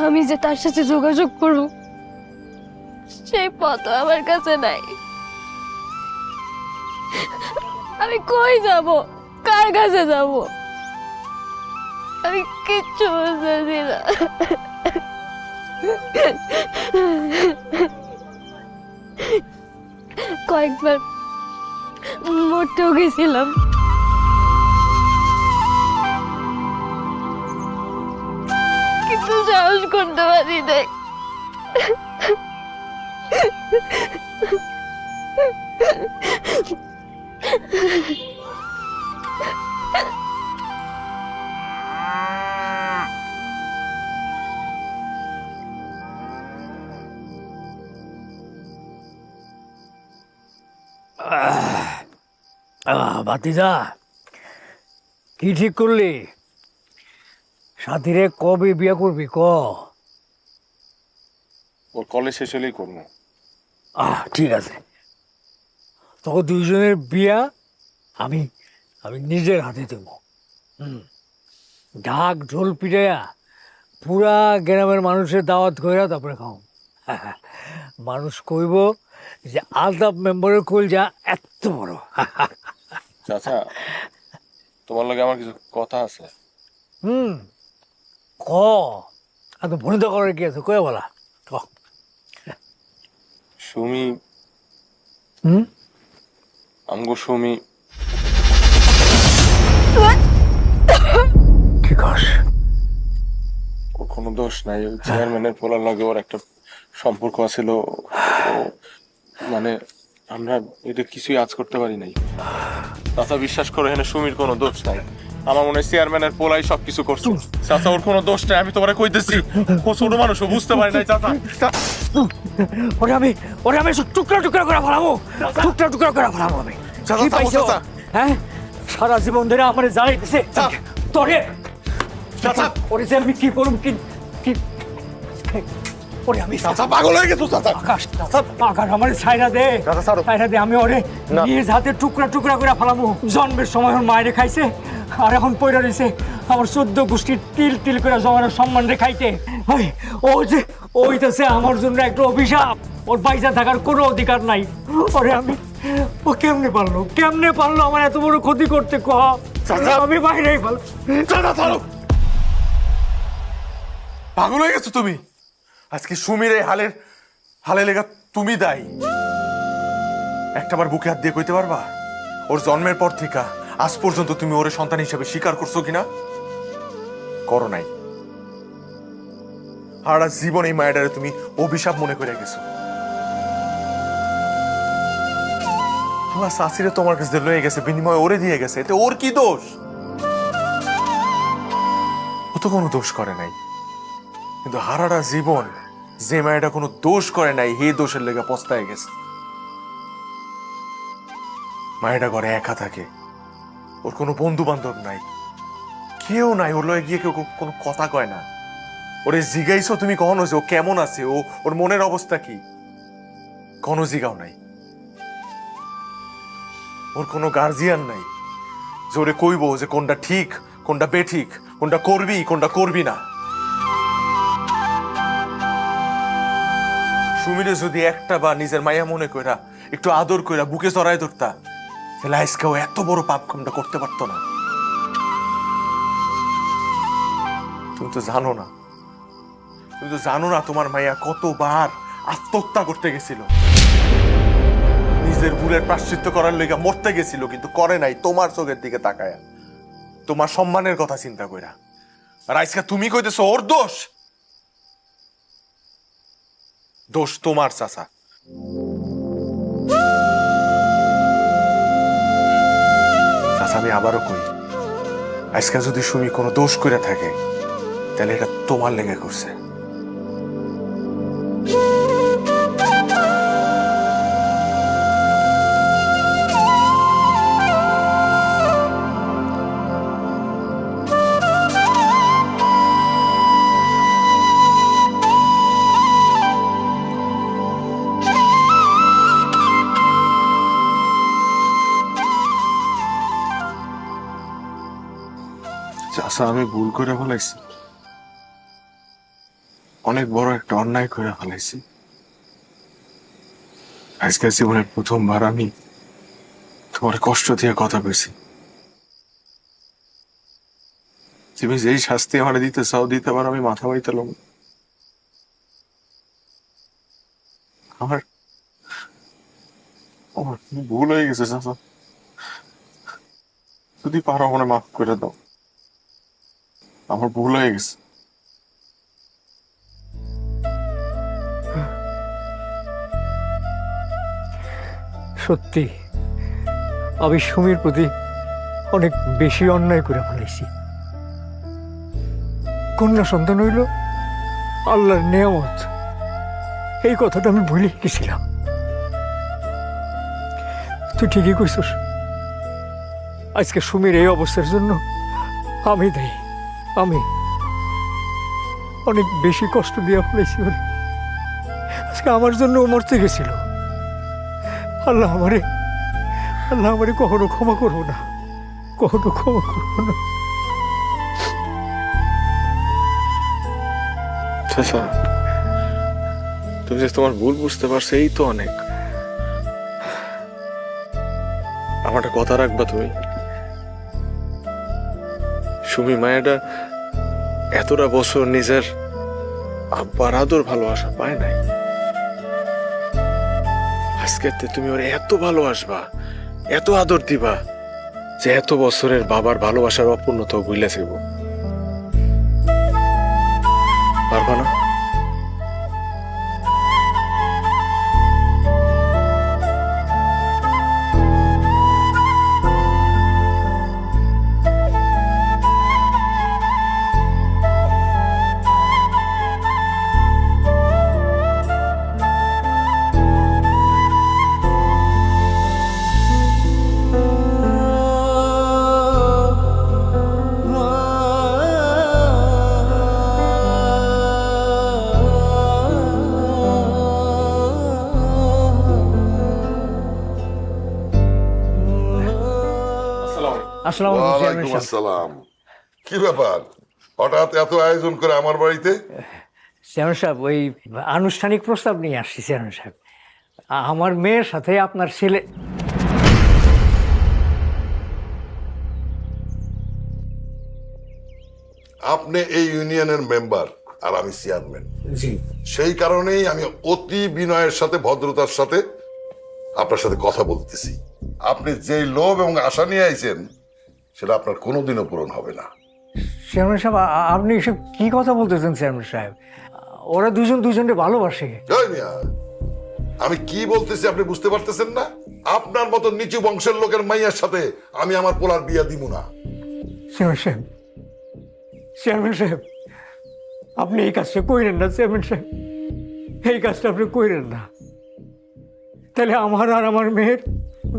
আমি যে তার সাথে যোগাযোগ করব সেই পথ আমার কাছে নাই। আমি কই যাব, কার কাছে যাব, আমি কিচ্ছু বুঝতেছি না। কয়েকবার মরতেও গেছিলাম, কিন্তু সাহস করতে পারি নাই। ভাতিজা, কি ঠিক করলি? সাথীরে কবে বিয়ে করবি ক? ওর কলেজ শেষ হলেই করবো। ঠিক আছে, তখন দুইজনের বিয়া আমি আমি নিজের হাতে দেব। ঢাক ঢোল পিটাইয়া পুরা গ্রামের মানুষের দাওয়াত কইরা তারপরে খাও। মানুষ কইব যে আলতাফ মেম্বারের কোল যা এত বড়। চাচা, তোমার লগে আমার কিছু কথা আছে। ক এত ভনিত করার কি আছে, কয়ে বলা। সুমি, আমগো সুমি। কি কস? ওর কোনো দোষ নাই, ওই চেয়ারম্যানের পোলার লগে ওর একটা সম্পর্ক আছিল। মানে আমরা এটা কিছুই আজ করতে পারি নাই। চাচা বিশ্বাস করে, এখানে সুমির কোনো দোষ নাই। আমার মনে হয় চেয়ারম্যানের পোলাই সবকিছু করছে। চাচা, ওর কোনো দোষ নাই, আমি তোমারে কইতেছি। ও ছোট মানুষ, ও বুঝতে পারে নাই। চাচা, ওরে আমি টুকরা টুকরা করে ফেলাবো, টুকরা টুকরা করে ফেলাবো আমি। কি পাইছো? হ্যাঁ, সারা জীবন ধরে আমার জ্বালাইতেছে তোরে। ওরে যে আমি কি করুম, কি ওরে আমি পাগল হয়ে গেছো চাচা। আকাশ আমার ছাইরা দে, ছাইরা দে। আমি ওরে নিজ হাতে টুকরা টুকরা করে ফেলাবো। জন্মের সময় ওর মায়ের খাইছে, আর এখন পয়রা রয়েছে আমার 14 গোষ্ঠীর তিল তিল করে জমানোর সম্মান রে খাইতে। ও যে ওইটাছে আমার জন্য একটা অভিশাপ। ওর পয়সা থাকার কোনো অধিকার নাই। ওরে আমি, ও কেমনে পারলো আমার এত বড় ক্ষতি করতে? কহ, আমি বাইরেই ভালো। পাগল হয়ে গেছো তুমি? আজকে সুমির এই হালে লেগা তুমি দায়ী। একটাবার বুকে হাত দিয়ে কইতে পারবা ওর জন্মের পর থেকে আজ পর্যন্ত তুমি ওরে সন্তান হিসেবে স্বীকার করছো কিনা? করো নাই। আর আজ জীবন এই মায়েরারে তুমি অভিশাপ মনে করে গেছো। আমার শাশুড়ি তোমার কাছে লয়ে গেছে, বিনিময়ে ওরে দিয়ে গেছে, এতে ওর কি দোষ? ও তো কোনো দোষ করে নাই, কিন্তু হারাটা জীবন যে মায়েরা কোনো দোষ করে নাই, হে দোষের লেগে পস্তায় গেছে। মায়েরা ঘরে একা থাকে, ওর কোনো বন্ধু বান্ধব নাই, কেউ নাই, ওর লয়ে গিয়ে কেউ কোনো কথা কয় না। ওরে জিগাইছো তুমি কখনো যে ও কেমন আছে, ওর মনের অবস্থা কি? কোনো জিগাও নাই। ওর কোনো গার্জিয়ান নাই যে ওরে কইব যে কোনটা ঠিক, কোনটা বেঠিক, কোনটা করবি, কোনটা করবি না। সুমিরে যদি একটা বা নিজের মায়া মনে কইরা একটু আদর কইরা বুকে চড়াই ধরতা, তাহলে আজকেও এত বড় পাপ কামটা করতে পারতো না। তুমি তো জানো না, তুমি তো জানো না তোমার মাইয়া কতবার আত্মহত্যা করতে গেছিল, নিজের ভুলের প্রায়শ্চিত্ত করার লেগে মরতে গেছিল, কিন্তু করে নাই তোমার চোখের দিকে তাকায়া, তোমার সম্মানের কথা চিন্তা কইরা। আর আজকে তুমি কইতেছো ওর দোষ? দোষ তোমার চাচা। চাচা আমি আবারও কই, আজকে যদি সুমি কোনো দোষ করে থাকে তাহলে এটা তোমার লেগে করছে। চাচা আমি ভুল করে ফেলাইছি, অনেক বড় একটা অন্যায় করে ফেলাইছি। আজকের জীবনের প্রথমবার আমি তোমার কষ্ট দিয়ে কথা বলছি। তুমি যেই শাস্তি আমার দিতে চাও দিতে পারো, আমি মাথা বাইতালাম। আমার আমার ভুল হয়ে গেছে চাচা, যদি পারো আমার মাফ করে দাও, আমার ভুল হয়ে গেছে। সত্যি আমি সুমির প্রতি অনেক বেশি অন্যায় করে ফেলেছি। কন্যা সন্তান হইল আল্লাহর নেয়ামত, এই কথাটা আমি ভুলে গেছিলাম। তুই ঠিকই কইছিস, আজকে সুমির এই অবস্থার জন্য আমি দায়ী। আমি অনেক বেশি কষ্ট দিয়ে ফেলেছি ওরে। আজকে আমার জন্য ও মরতে গেছিল। আল্লাহ আমারে কখনো ক্ষমা করবো না, কখনো ক্ষমা করবো না। চাচা তুমি যে তোমার ভুল বুঝতে পারছো এই তো অনেক। আমার একটা কথা রাখবা তুমি, সুমি মায়েরা এতটা বছর নিজের আব্বার আদর ভালোবাসা পায় নাই। আজকে তুমি ওর এত ভালোবাসবা, এত আদর দিবা যে এত বছরের বাবার ভালোবাসার অপূর্ণতা ভুলে যাব। পারবা না? ওয়ালাইকুম আসসালাম। কি ব্যাপার, হঠাৎ এত আয়োজন করে আমার বাড়িতে? চেয়ারম্যান সাহেব, ওই আনুষ্ঠানিক প্রস্তাব নিয়ে আসছি চেয়ারম্যান সাহেব। আমার মেয়ের সাথে আপনার ছেলে। আপনি এই ইউনিয়নের মেম্বার আর আমি চেয়ারম্যান, সেই কারণেই আমি অতি বিনয়ের সাথে ভদ্রতার সাথে আপনার সাথে কথা বলতেছি। আপনি যেই লোভ এবং আশা নিয়ে আইছেন সেটা আপনার কোনোদিনও পূরণ হবে না। চেয়ারম্যান সাহেব, আপনি এসব কি কথা বলতেছেন চেয়ারম্যান সাহেব? ওরা দুজন দুজনকে ভালোবাসে। আমি কি বলতেছি আপনি বুঝতে পারতেছেন না? আপনার মতো নিচু বংশের লোকের মাইয়ার সাথে আমি আমার পোলার বিয়া দিব না। চেয়ারম্যান সাহেব, চেয়ারম্যান সাহেব, আপনি এই কাজটা কইরেন না চেয়ারম্যান সাহেব, এই কাজটা আপনি কইরেন না। তাহলে আমার আর আমার মেয়ের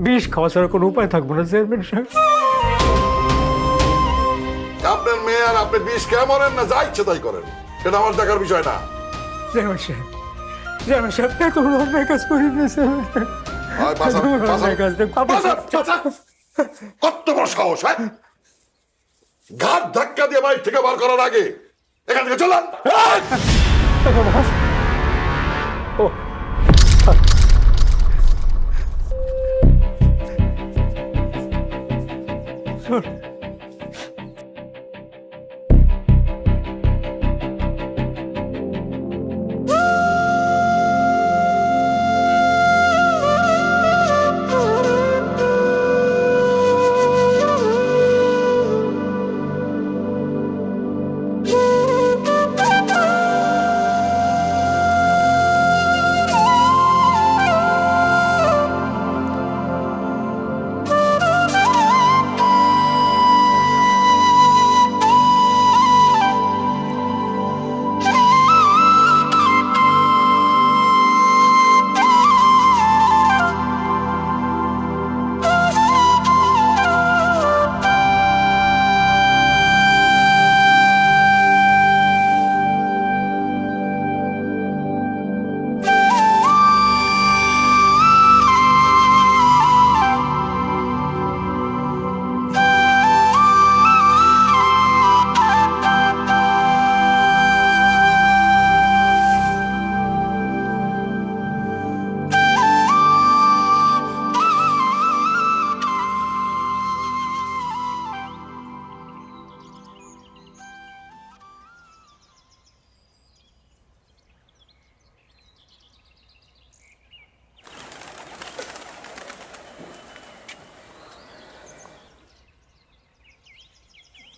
বিষ খাওয়া ছাড়া কোনো উপায় থাকবো না চেয়ারম্যান সাহেব। আপনার মেয়ে আর আপনি বিষ খেয়ে মরেন না যা ইচ্ছে তাই করেন, সেটা আমার দেখার বিষয় না। চেয়ারম্যান সাহেব, চেয়ারম্যান সাহেব, এত বড় অন্যায় কাজ করি না চেয়ারম্যান সাহেব। কত বড় সাহস! ঘাট ধাক্কা দিয়ে বাড়ি থেকে বার করার আগে এখান থেকে চলান। ও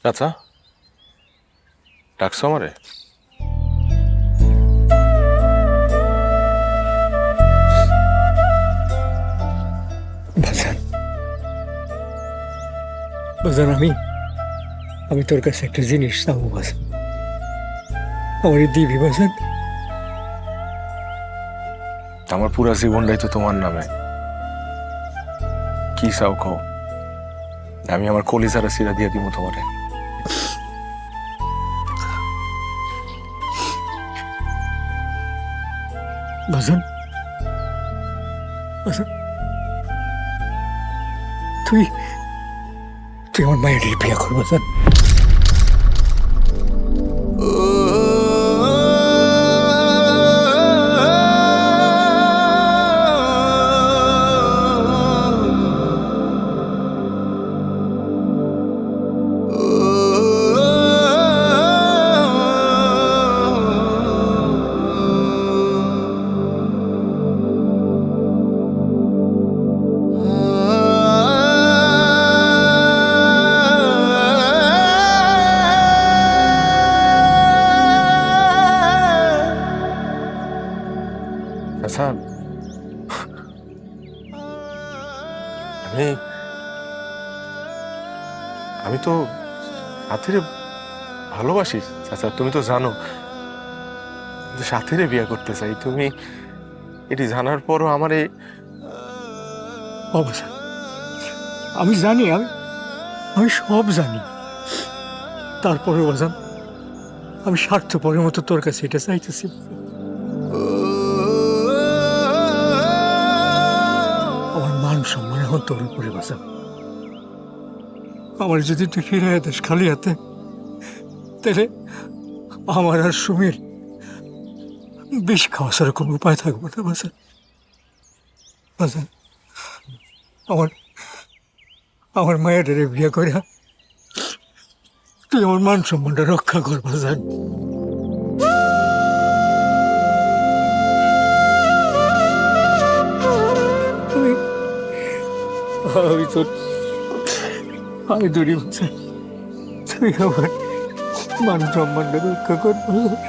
আচ্ছা, ডাকছো আমারে? বাজান, বাজান, আমি তোর কাছে একটা জিনিস চাবো বাজান। আমার দিবি বাজান? আমার পুরা জীবনটাই তো তোমার নামে। কি চাও কও, আমি আমার কলিজারা সিরা দিয়ে দিব তোমারে। বাজান, বাজান, তুই আমার মায়ের বিয়ে কর বাজান। আচ্ছা, আমি তো সাথীরে ভালোবাসি চাচা, তুমি তো জানো। সাথীরে বিয়ে করতে চাই, তুমি এটি জানার পরও আমার এই অবস্থা। আমি জানি, আমি সব জানি, তারপরে বাজান আমি স্বার্থপরের মতো তোর কাছে এটা চাইতেছি। আমার মান সম্মান এখন তোর উপরে বাজান। আমার যদি তুই ফিরে দিস খালি হাতে, তাহলে আমার আর সুমির বিষ খাওয়া ছাড়া কোনো উপায় থাকবে না বাজান। বাজান, আমার মায়ের বিয়ে করে তুই আমার মান সম্মানটা রক্ষা কর বাজান। আমি দৌড়ি বাজান, তুই আমার মান সম্মানটা রক্ষা কর বাজান।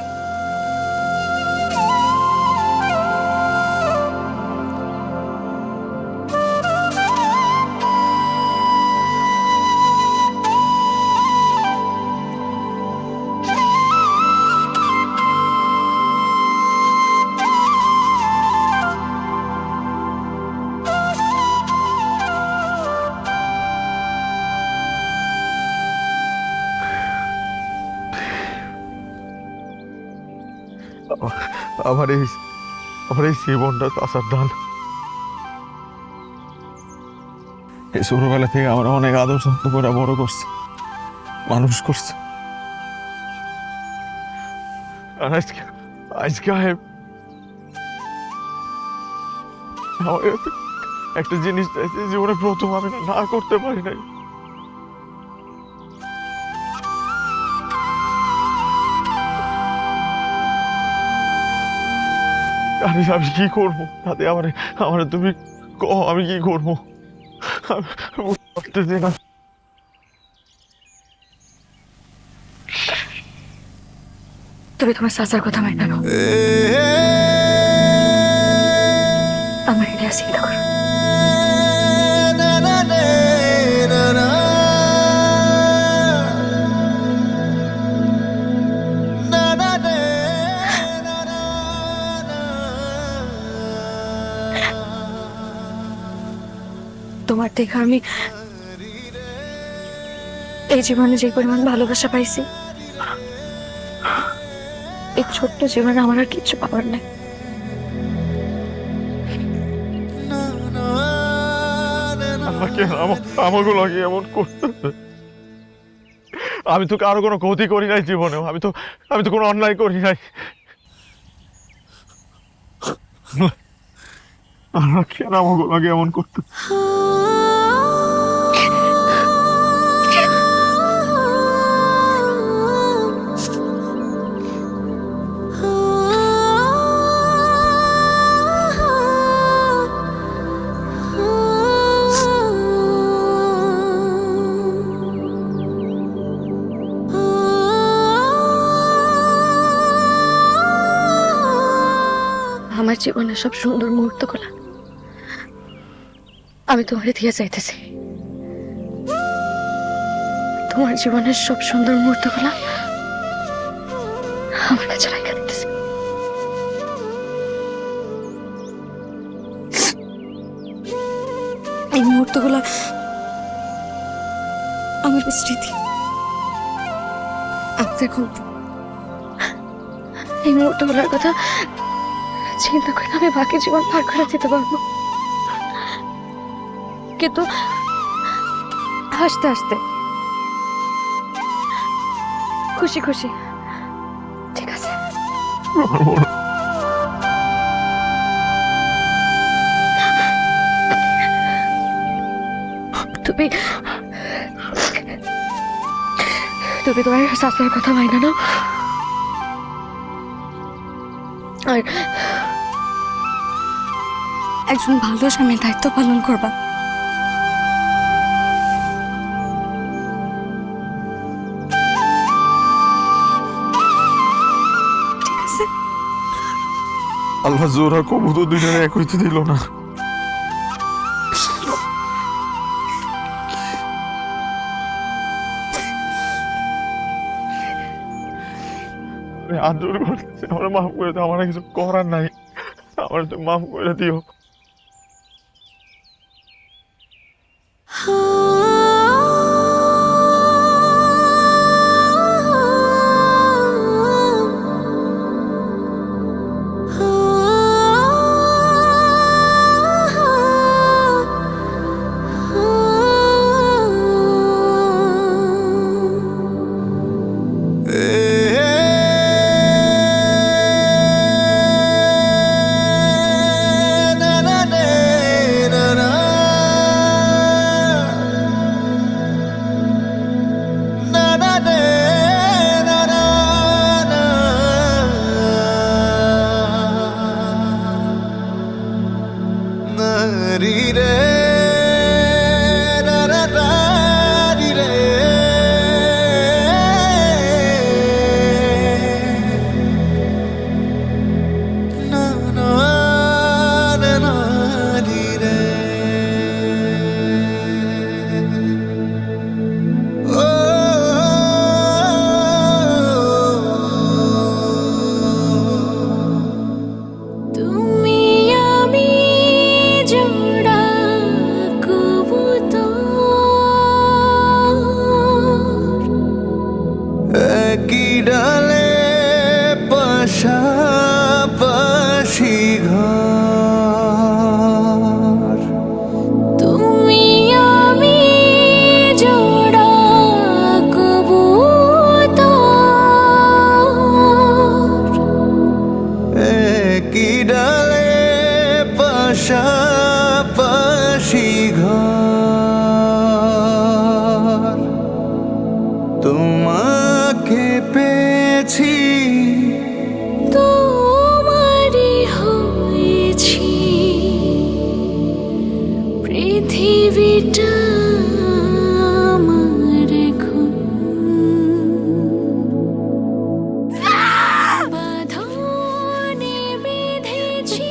আমার এই জীবনটা চাচার দান। এই ছোটবেলা থেকে আমার অনেক আদর যত্ন করে বড় করছে, মানুষ করছে। আর আজকে আমার একটা জিনিস চাইছে, জীবনে প্রথম আমি না করতে পারি নাই। আমি কি করবো তাতে? আমার তুমি কও আমি কি করবো? করতেছি না। তুমি তোমার চাচার কথা মাইনা নাও, আমার নিয়ে চিন্তা করো। তোমার দেখা আমি এই জীবনে যে পরিমাণ ভালোবাসা পাইছি, এই ছোট্ট জীবনে আমার আর কিছু পাওয়ার নেই। আমাকে আমাকে লাগে এমন করতেছে। আমি তো কারো কোনো ক্ষতি করি নাই জীবনেও, আমি তো কোনো অন্যায় করি নাই। আমার কেন আমাকে লাগে এমন করতে? আমার জীবনের সব সুন্দর মুহূর্তগুলো আমি তোমারে দিয়ে চাইতেছি। তোমার জীবনের সব সুন্দর মুহূর্তগুলো আমার কাছে রাখা দিতেছি। এই মুহূর্তগুলো আমার স্মৃতি, আমাদের গল্প। এই মুহূর্তগুলোর কথা চিন্তা করে আমি বাকি জীবন পার করে যেতে পারবো, কিন্তু হাসতে হাসতে, খুশি খুশি। ঠিক আছে? তুমি তুমি তোমার শাশুড়ির কথা মাইনা নাও, আর একজন ভালো স্বামীর দায়িত্ব পালন করবা। ঠিক আছে? আল্লাহ জোরা কবু তো দুজনে এক হইতে দিল না। আদর করতেছে, আমার মাফ করে দাও, আমার কিছু করার নাই, আমার তো মাফ করে দিও। না এটা আমার এখন বাঁধনে বেঁধেছি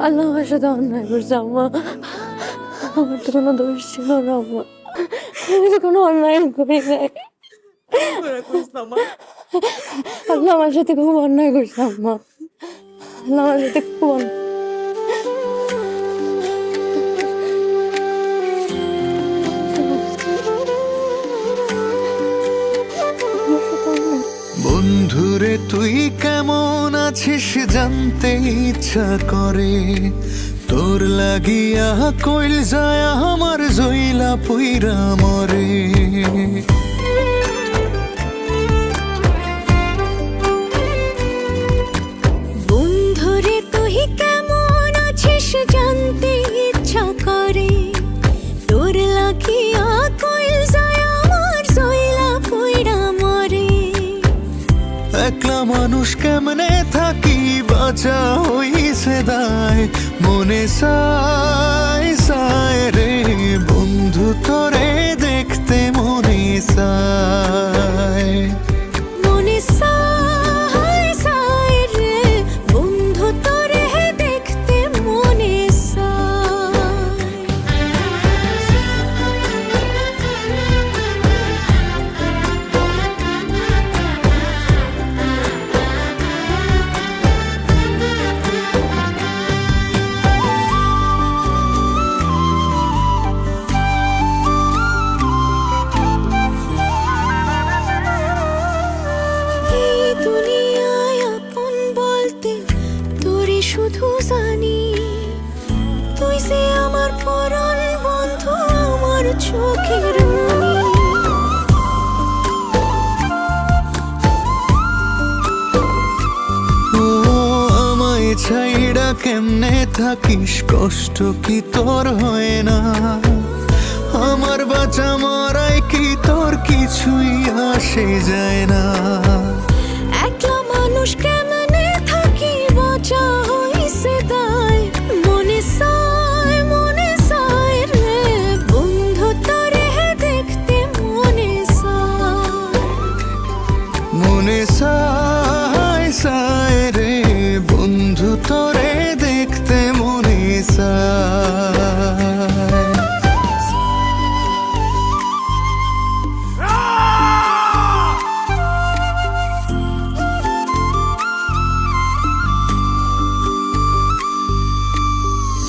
আল্লাহ আমার সাথে অন্যায় করছে আম্মা। আমার তো কোনো দোষ ছিল না আম্মা, আমি তো কোনো অন্যায় করি নাই। আল্লাহ আমার সাথে খুব অন্যায় করছে আম্মা, আল্লাহ আমার সাথে খুব বন্ধুরে তুই কেমন আছিস জানতে ইচ্ছা করে, তোর লাগিয়া কইল যায় আমার জইলা পুইরা মরে। বন্ধুরে তুই কেমন আছিস জানতে ইচ্ছা করে, তোর লাগিয়া কইল যায় আমার জইলা পুইরা মরে। একলা মানুষ কেমনে থাকি বাঁচা হইছে দায়, মনে সায় সায় রে বন্ধু তোরে দেখতে মনে সায়। মনে সায় সায় রে বন্ধু তোরে দেখতে মনে সায়। এই দুনিয়ায় আপন বলতে তোরে শুধু জানি, তুই যে আমার পরাণ বন্ধু, আমার চোখের মনি। ও আমায় ছাইড়া কেমনে থাকিস, কষ্ট কি তোর হয় না? আমার বাঁচা মারাই কি তোর কিছুই আসে যায় না? একলা মানুষ কেমনে থাকি বাঁচা হইছে দায়, মনে সায় রে বন্ধু তোরে দেখতে মনে সায়। মনে সায় সায় রে বন্ধু তোরে দেখতে মনে সায়।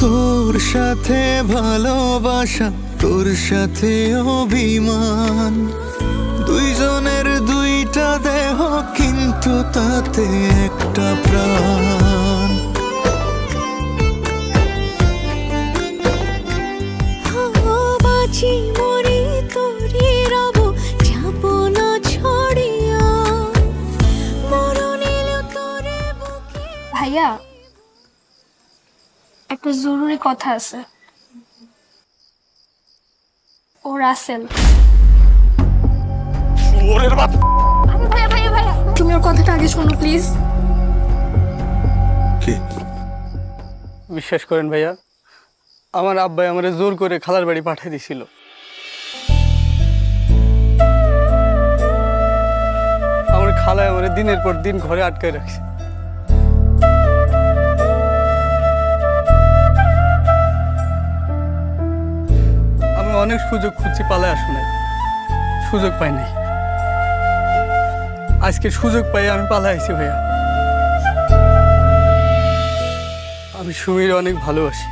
তোর সাথে ভালোবাসা, তোর সাথে অভিমান, দুইজনের দুইটা দেহ কিন্তু তাতে একটা প্রাণ। বাঁচি মরি তোরে রব, যাব না ছড়িয়া মরণ এলো তোরে বুকে। ভাইয়া একটা জরুরি কথা আছে। ও রাসেল। ভাইয়া ভাইয়া ভাইয়া তুমি ওর কথাটা আগে শোনো প্লিজ। কি বিশ্বাস করেন ভাইয়া, আমার আব্বাই আমারে জোর করে খালার বাড়ি পাঠিয়ে দিছিল। আমার খালায় আমারে দিনের পর দিন ঘরে আটকায় রাখছে। আমি অনেক সুযোগ খুঁজছি, পালায় আসু নাই, সুযোগ পাই নাই। আজকে সুযোগ পাই আমি পালায় আইছি ভাইয়া। আমি সুমির অনেক ভালোবাসি,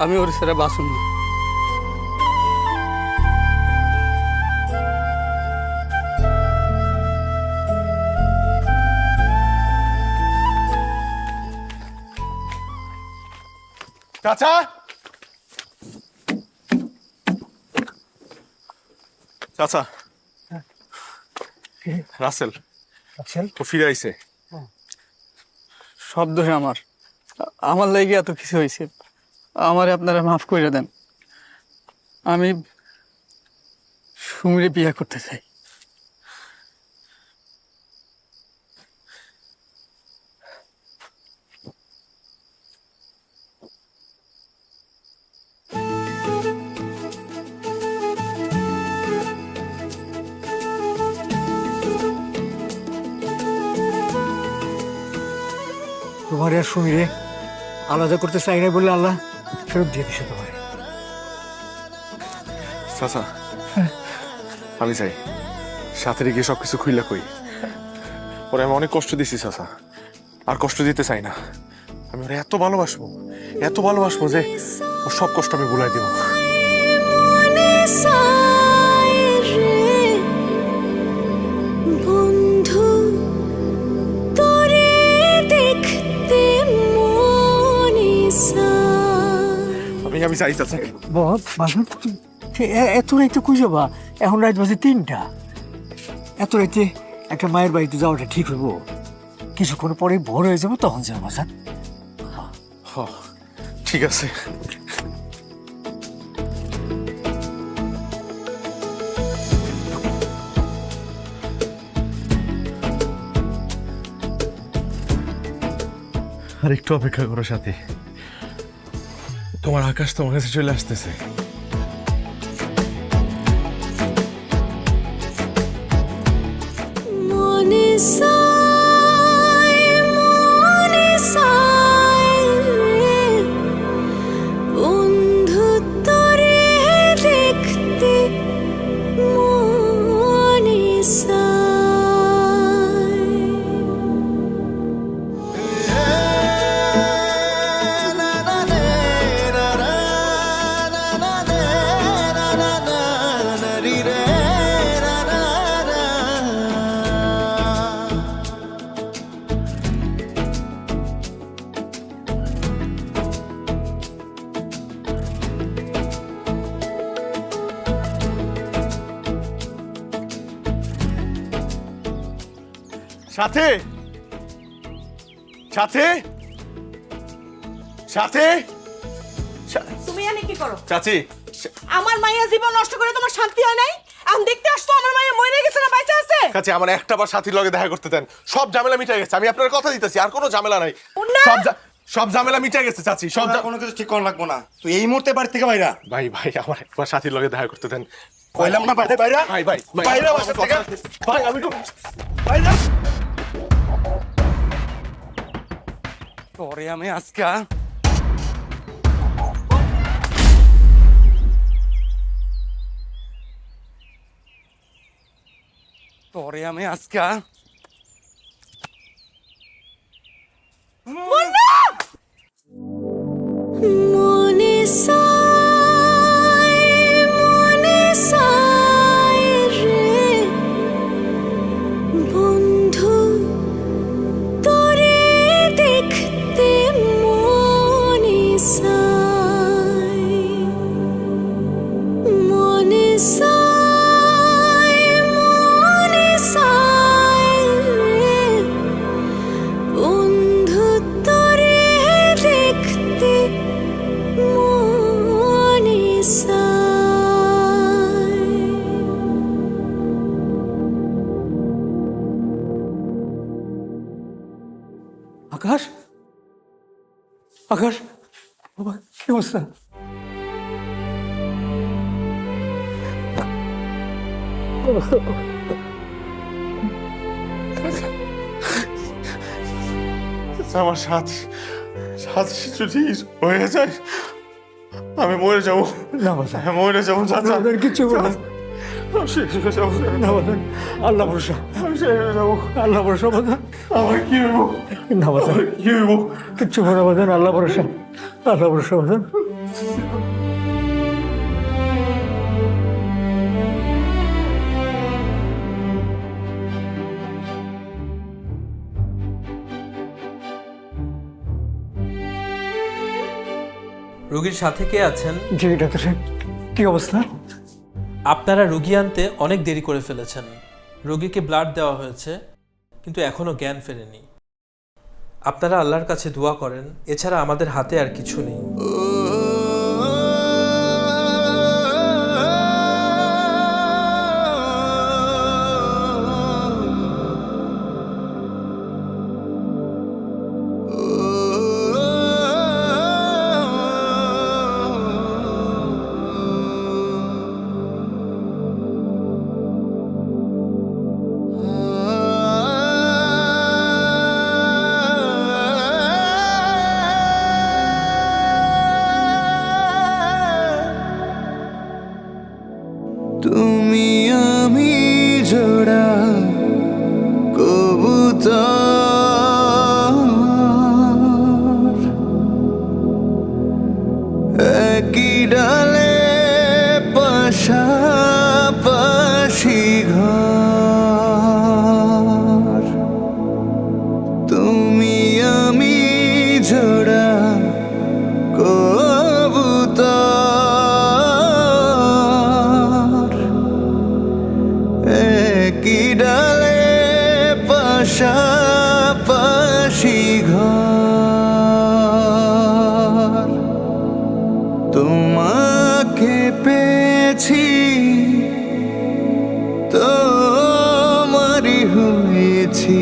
আমি ওর ছাড়া বাঁচুন না। চাচা, চাচা, রাসেল ও ফিরে আইছে। সব দোষে আমার, আমার লাগে এত কিছু হয়েছে। আমারে আপনারা মাফ করে দেন। আমি সুমিরে বিয়ে করতে চাই। তোমার আর সুমিরে আলাদা করতে চাই না বললে আল্লাহ ফেরত দিয়ে দিছে তোমার। চাচা আমি চাই সাথে গিয়ে সবকিছু খুইলা কই। ওরে আমি অনেক কষ্ট দিছি চাচা, আর কষ্ট দিতে চাই না। আমি ওরে এত ভালোবাসবো যে ওর সব কষ্ট আমি ভুলাই দিব। আমি চাই চাচা। এত রাইতে কই যাবা? এখন রাত বাজে 3টা। এত রাইতে একটা মায়ের বাড়িতে যাওয়াটা ঠিক হইব? কিছুক্ষণ পরে ভোর হয়ে যাবো, তখন যাবো বাজান। ঠিক আছে। আর একটু অপেক্ষা করো সাথী, তোমার আকাশ তোমার কাছে চলে আসতেছে। সাথে সাথে সাথে তুমি এনে কি করো? চাচি, আমার মাইয়া জীবন নষ্ট করে তোমার শান্তি হয় নাই? আমি দেখতে আসতো আমার মাইয়া মরে গেছে না বাইচা আছে? চাচি আমার একটা বার সাথীর লগে দেখা করতে দেন, সব ঝামেলা মিটে গেছে। আমি আপনার কথা দিতেছি, আর কোনো ঝামেলা নাই। সব ঝামেলা মিটে গেছে চাচি। সব কোনো কিছু ঠিক করা লাগবো না, তুই এই মুহূর্তে বাড়ি থেকে বাইরা। ভাই আমার একবার সাথীর লগে দেখা করতে দেন। কইলাম না বাইরে বাইরা। ভাই বাইরে বাসা থেকে ভাই আমি তো বাইরে। তোরে আমি আজকে আকাশ, আকাশ বাবা, কি অবস্থা? আমার সাথ যদি হয়ে যায় আমি মরে যাবো। না বাবা, মরে যাবো চাচা। কিছু না বাজান, আল্লাহ ভরসা। আল্লাহ ভরসা বাজান। আমার কি হইব? না বাজান, কি হইব? কিচ্ছু না বাজান, আল্লাহ ভরসা। আল্লাহ ভরসা বাজান। রোগীর সাথে কে আছেন? জি ডাক্তার সাহেব, কি অবস্থা? আপনারা রোগী আনতে অনেক দেরি করে ফেলেছেন। রোগীকে ব্লাড দেওয়া হয়েছে, কিন্তু এখনো জ্ঞান ফেরেনি। আপনারা আল্লাহর কাছে দোয়া করেন, এছাড়া আমাদের হাতে আর কিছু নেই। পাশাপাশি ঘর তোমাকে পেয়েছি তোমারই হয়েছি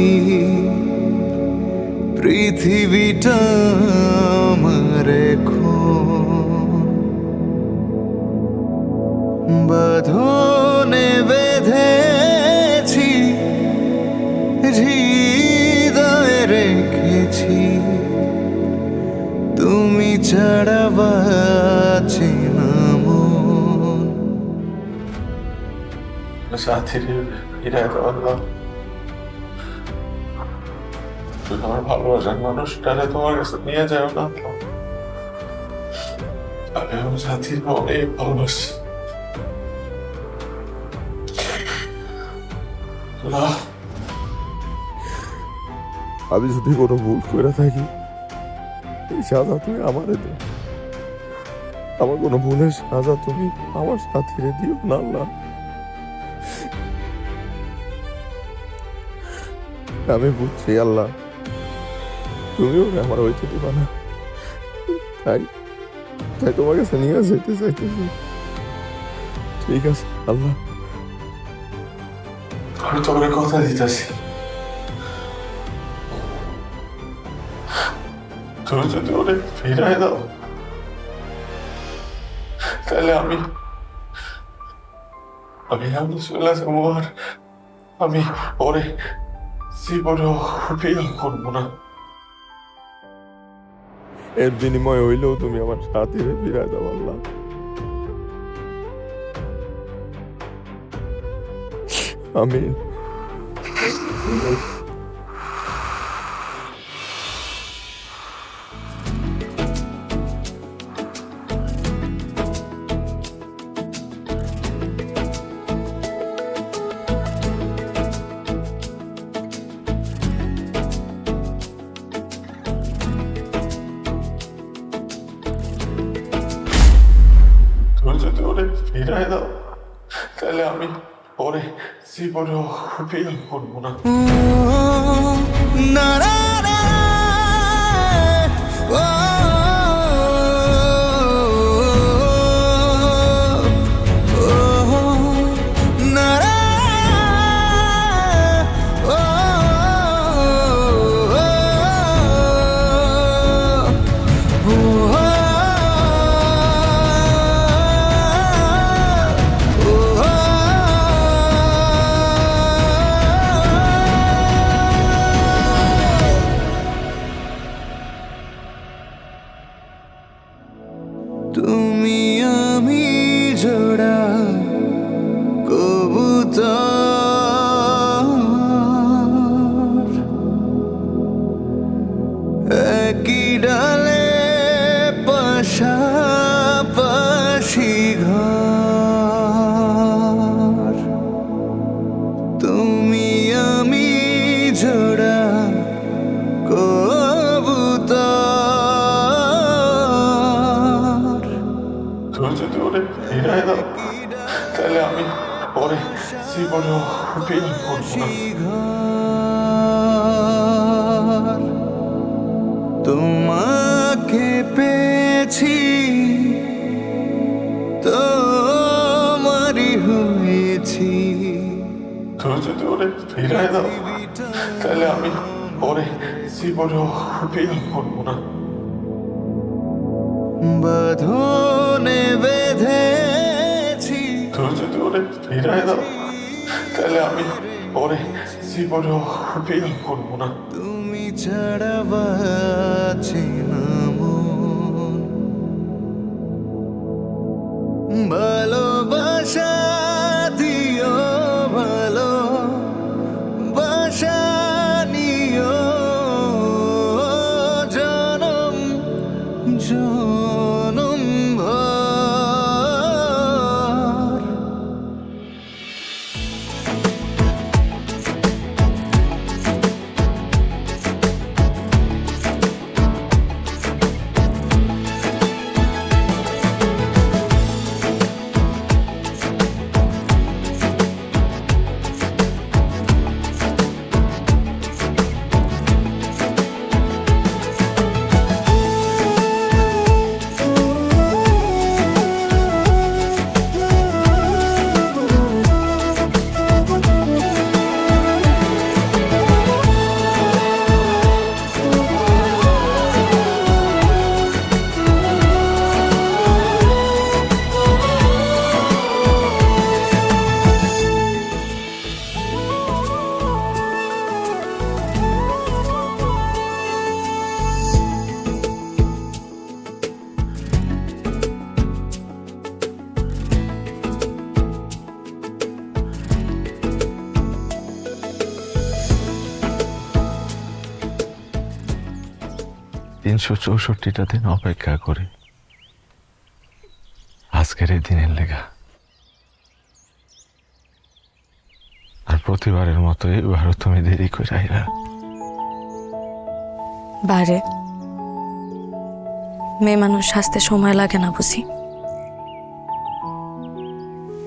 পৃথিবীটা আমার এখন বাঁধনে বেঁধেছি হৃদয়ে রেখেছি তুমি ছাড়া বাঁচে না মন সাথী হৃদয় আল্লাহ তুমি আমার ভালোবাসার মানুষটারে তোমার কাছে নিয়ে যাও না আমি আমার সাথীর অনেক ভালোবাসি আমি যদি কোনো ভুল করে থাকি এই সাজা তুমি আমারে দে আমার কোনো ভুলের সাজা তুমি আমার সাথীরে দিও না আল্লাহ আমি বুঝছি আল্লাহ তুমিও আমার হইতে দিবা না তাই তাই তোমার কাছে নিয়ে যেতে চাইতেছি ঠিক আছে আল্লাহ আমি তোমার কথা দিতেছি তুমি যদি ওরে ফিরাই দাও তাহলে আমি চলে যাবো আর আমি ওরে জীবনেও বিয়ে করবো না এর বিনিময় হইলেও তুমি আমার সাথীরে ফিরাই দাও আল্লাহ আমিন তুমি যদি ওরে ফিরাই দাও তাহলে আমি ওরে জীবনেও বিয়ে করবো না না না না ও না না তুমি আমি জোড়া কবুতর একই ডালে পাশাপাশি ঘর তুমি আমি জোড়া তুমি যদি ওরে ফিরাই দাও তাহলে আমি ওরে জীবনেও বিয়ে করবো না তোমাকে পেয়েছি তোমারই হয়েছি তুমি যদি ওরে ফিরাই দাও তাহলে আমি ওরে জীবনেও বিয়ে করবো না বাঁধনে বেঁধেছি তুমি যদি ওরে ফিরাই দাও তাহলে আমি ওরে জীবনেও বিয়ে করবো না তুমি ছাড়া বাঁচে না মন ভালোবাসা দিও ভালো বাসা নিও জনম জনম ভর 364টা দিন অপেক্ষা করি আজকের এই দিনের লেগা। আর প্রতিবারের মতো এবারও তুমি দেরি করে আইলা। বারে মেয়ে মানুষ আসতে সময় লাগে না বুঝি।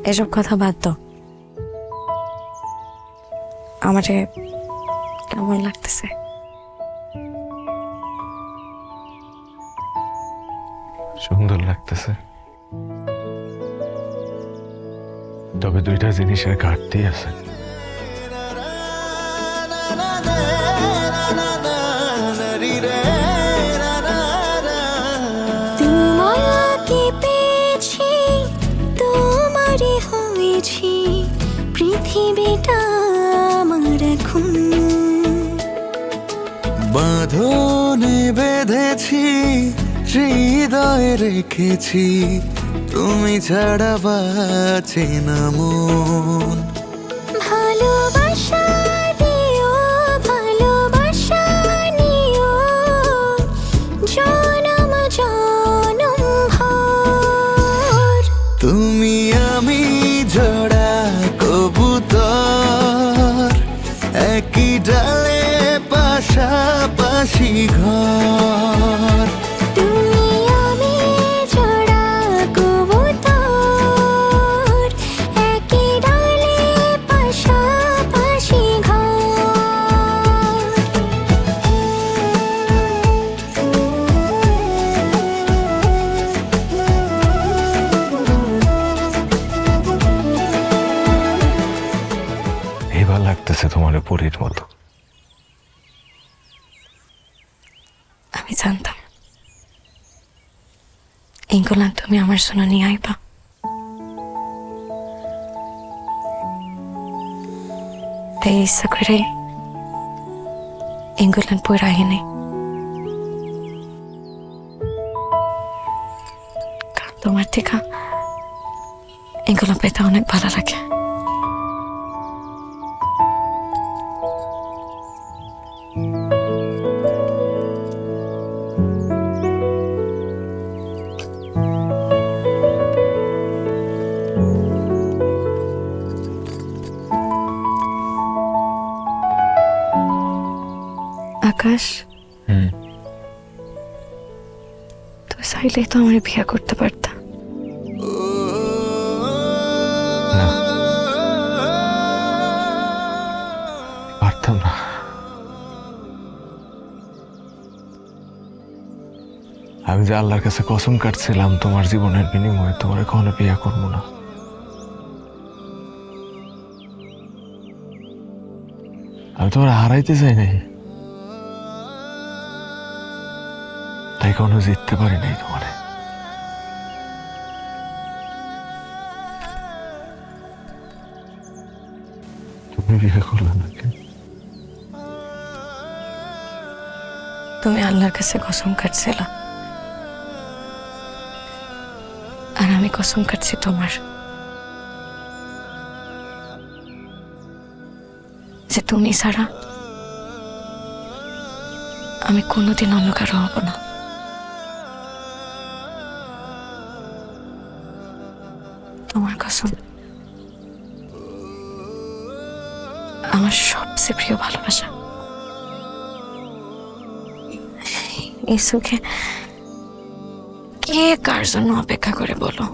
এসব কথা বাদ দাও, আমারে কেমন লাগতেছে? সুন্দর লাগতেছে, তবে দুইটা জিনিসের ঘাটতি আছে। তোমাকে পেয়েছি, তোমারই হয়েছি, পৃথিবীটা আমার এখন। বাঁধনে বেঁধেছি, হৃদয়ে রেখেছি, তুমি ছাড়া বাঁচে না মন। ভালোবাসা দিও, ভালোবাসা নিও, জনম জনম ভর। তুমি আমি জোড়া কবুতর, একই ডালে পাশাপাশি ঘর। তুমি আমি জোড়া কবুতর, একই ডালে পাশাপাশি ঘর। এবার লাগতেছে তোমার পরীর মতো। আমি জানতাম এইগুলা তুমি আমার জন্য নিয়ে আইবা। তাই ইচ্ছা করে ইংল্যান্ড পড়ে আইনি। তোমার থেকে এগুলো পেতে অনেক ভালো লাগে। আকাশ, তুই চাইলেই তো আমার বিয়ে করতে পারতা। পারতাম না। আমি যে আল্লাহর কাছে কসম কাটছিলাম তোমার জীবনের বিনিময়ে তোমার কখনো বিয়ে করবো না। আমি তোমার হারাইতে চাই নাই, তাই কোনো জিততে পারি নাই তোমারে। তুমি বিয়ে করলে না কেন? তুমি আল্লাহর কাছে কসম কাটছিল, আর আমি কসম কাটছি তোমার, যে তুমি ছাড়া আমি কোনোদিন অন্য কারো হব না। তোমার কসম আমার সবচেয়ে প্রিয় ভালোবাসা। এই সুখে কে কার জন্য অপেক্ষা করে বলো?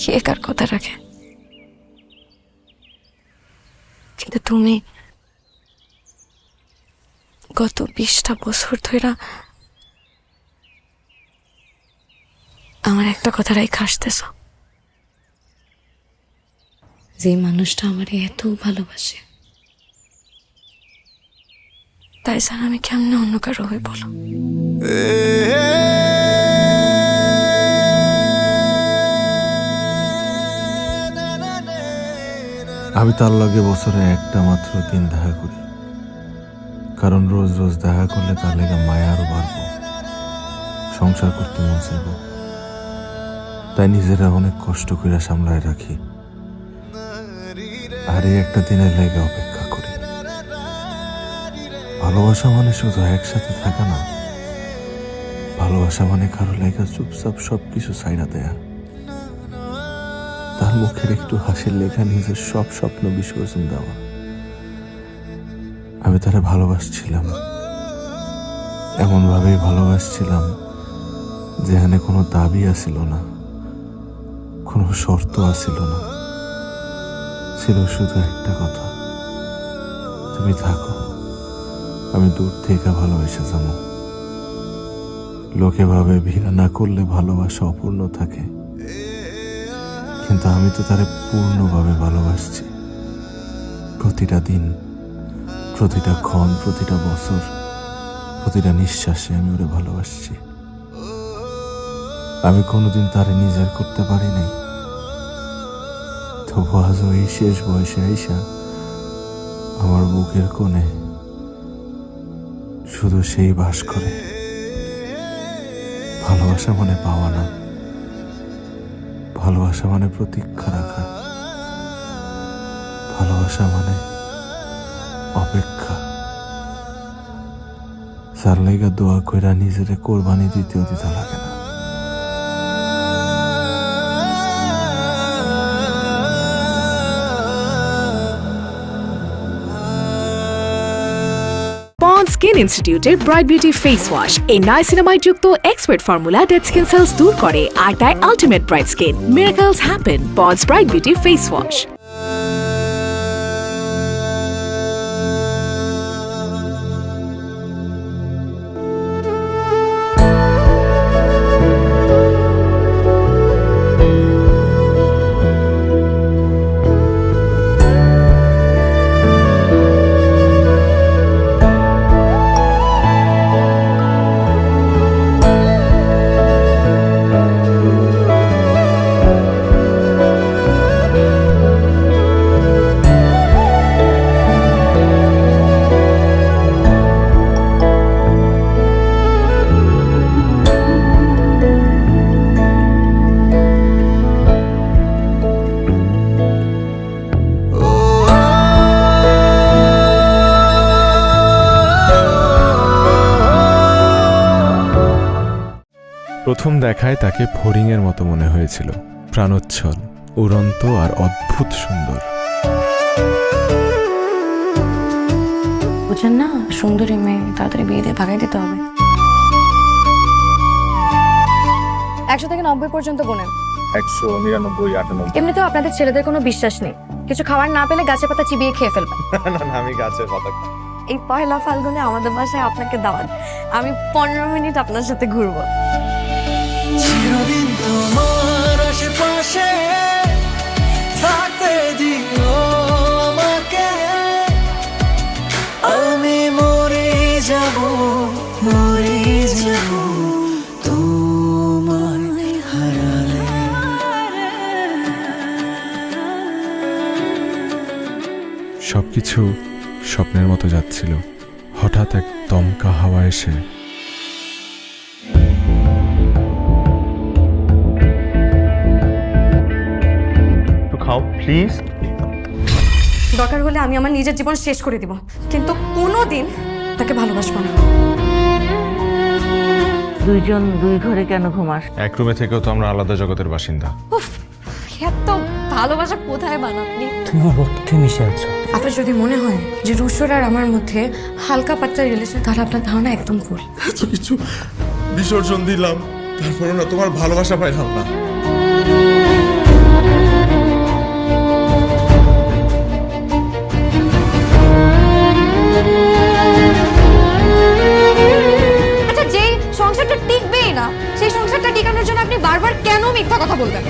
কে কার কথা রাখে? কিন্তু তুমি গত 20টা বছর ধরে আমার একটা কথা রাইখা আসতেছ, যে মানুষটা আমার এত ভালোবাসে, তাই স্যার আমি কেমনে অন্য কারো হয়ে বলো? আমি তার লগে বছরে একটা মাত্র দিন দেখা করি, কারণ রোজ রোজ দেখা করলে তার লেগে মায়া আরো বাড়বো, সংসার করতে মন চাইব। তাই নিজেরা অনেক কষ্ট করে সামলায় রাখি, আর এই একটা দিনের লেগে অপেক্ষা করি। ভালোবাসা মানে শুধু একসাথে থাকা না, ভালোবাসা মানে কারো লেখা চুপচাপ সবকিছু ছাইড়া দেয়া, তার মুখের একটু হাসির লেখা নিজের সব স্বপ্ন বিসর্জন দেওয়া। আমি তারে ভালোবাসছিলাম, এমন ভাবেই ভালোবাসছিলাম যেখানে কোনো দাবি আসিল না, কোনো শর্ত আসিল না, ছিল শুধু একটা কথা, তুমি থাকো, আমি দূর থেকে ভালোবেসে যাবো। লোকে ভাবে ভিড়া না করলে ভালোবাসা অপূর্ণ থাকে, কিন্তু আমি তো তারে পূর্ণভাবে ভালোবাসছি। প্রতিটা দিন, প্রতিটা ক্ষণ, প্রতিটা বছর, প্রতিটা নিঃশ্বাসে আমি ওরে ভালোবাসছি। আমি কোনোদিন তারে নিজের করতে পারি নাই, তবু আজ এই শেষ বয়সে আইসা আমার বুকের কোণে শুধু সেই বাস করে। ভালোবাসা মানে পাওয়া না, ভালোবাসা মানে প্রতীক্ষা রাখা, ভালোবাসা মানে অপেক্ষা। যার লাইগা দোয়া কইরা নিজেরে কোরবানি দিতেও দিতে লাগে না। পন্ডস স্কিন ইনস্টিটিউটের ব্রাইট বিউটি ফেস ওয়াশ এই নাইসিনামাইড যুক্ত expert formula dead skin sales দূর করে আর দেয় ultimate bright skin. Miracles happen. Ponds bright beauty face wash. প্রথম দেখায় তাকে ফড়িংয়ের মতো মনে হয়েছিল, প্রাণোচ্ছল, উড়ন্ত আর অদ্ভুত সুন্দর। বুঝেন না, সুন্দরী মেয়ে তাড়াতাড়ি বিয়ে দিয়ে ভাগাই দিতে হবে। 100 থেকে 90 পর্যন্ত গোনেন। 199, 98। এমনিতেও আপনাদের ছেলেদের কোনো বিশ্বাস নেই, কিছু খাবার না পেলে গাছের পাতা চিবিয়ে খেয়ে ফেলবেন। না না, আমি গাছের পাতা খাই। এই পয়লা ফাল্গুনে আমাদের বাসায় আপনাকে দাওয়াত, আমি 15 মিনিট আপনার সাথে ঘুরবো। চিরদিন তোমার আশেপাশে থাকতে দিও আমাকে, আমি মরে যাব তোমায় হারালে। সবকিছু স্বপ্নের মতো যাচ্ছিল, হঠাৎ এক দমকা হাওয়া এসে খাও প্লিজ। দরকার হলে আমি আমার নিজের জীবন শেষ করে দিব, কিন্তু কোনোদিন তাকে ভালোবাসবো না। দুইজন দুই ঘরে কেন ঘুমাস? এক রুমে থেকেও তো আমরা আলাদা জগতের বাসিন্দা। উফ, এত ভালোবাসা কোথায় বান আপনি? তুমি রক্তে মিশে আছো। আপনার যদি মনে হয় যে রুশোর আর আমার মধ্যে হালকা পাতলা রিলেশন, তাহলে আপনার ধারণা একদম ভুল। এত কিছু বিসর্জন দিলাম, তারপরে না তোমার ভালোবাসা পাইলাম না। আচ্ছা, যে সংসারটা টিকবেই না, সেই সংসারটা টিকানোর জন্য আপনি বারবার কেন মিথ্যা কথা বলবেন?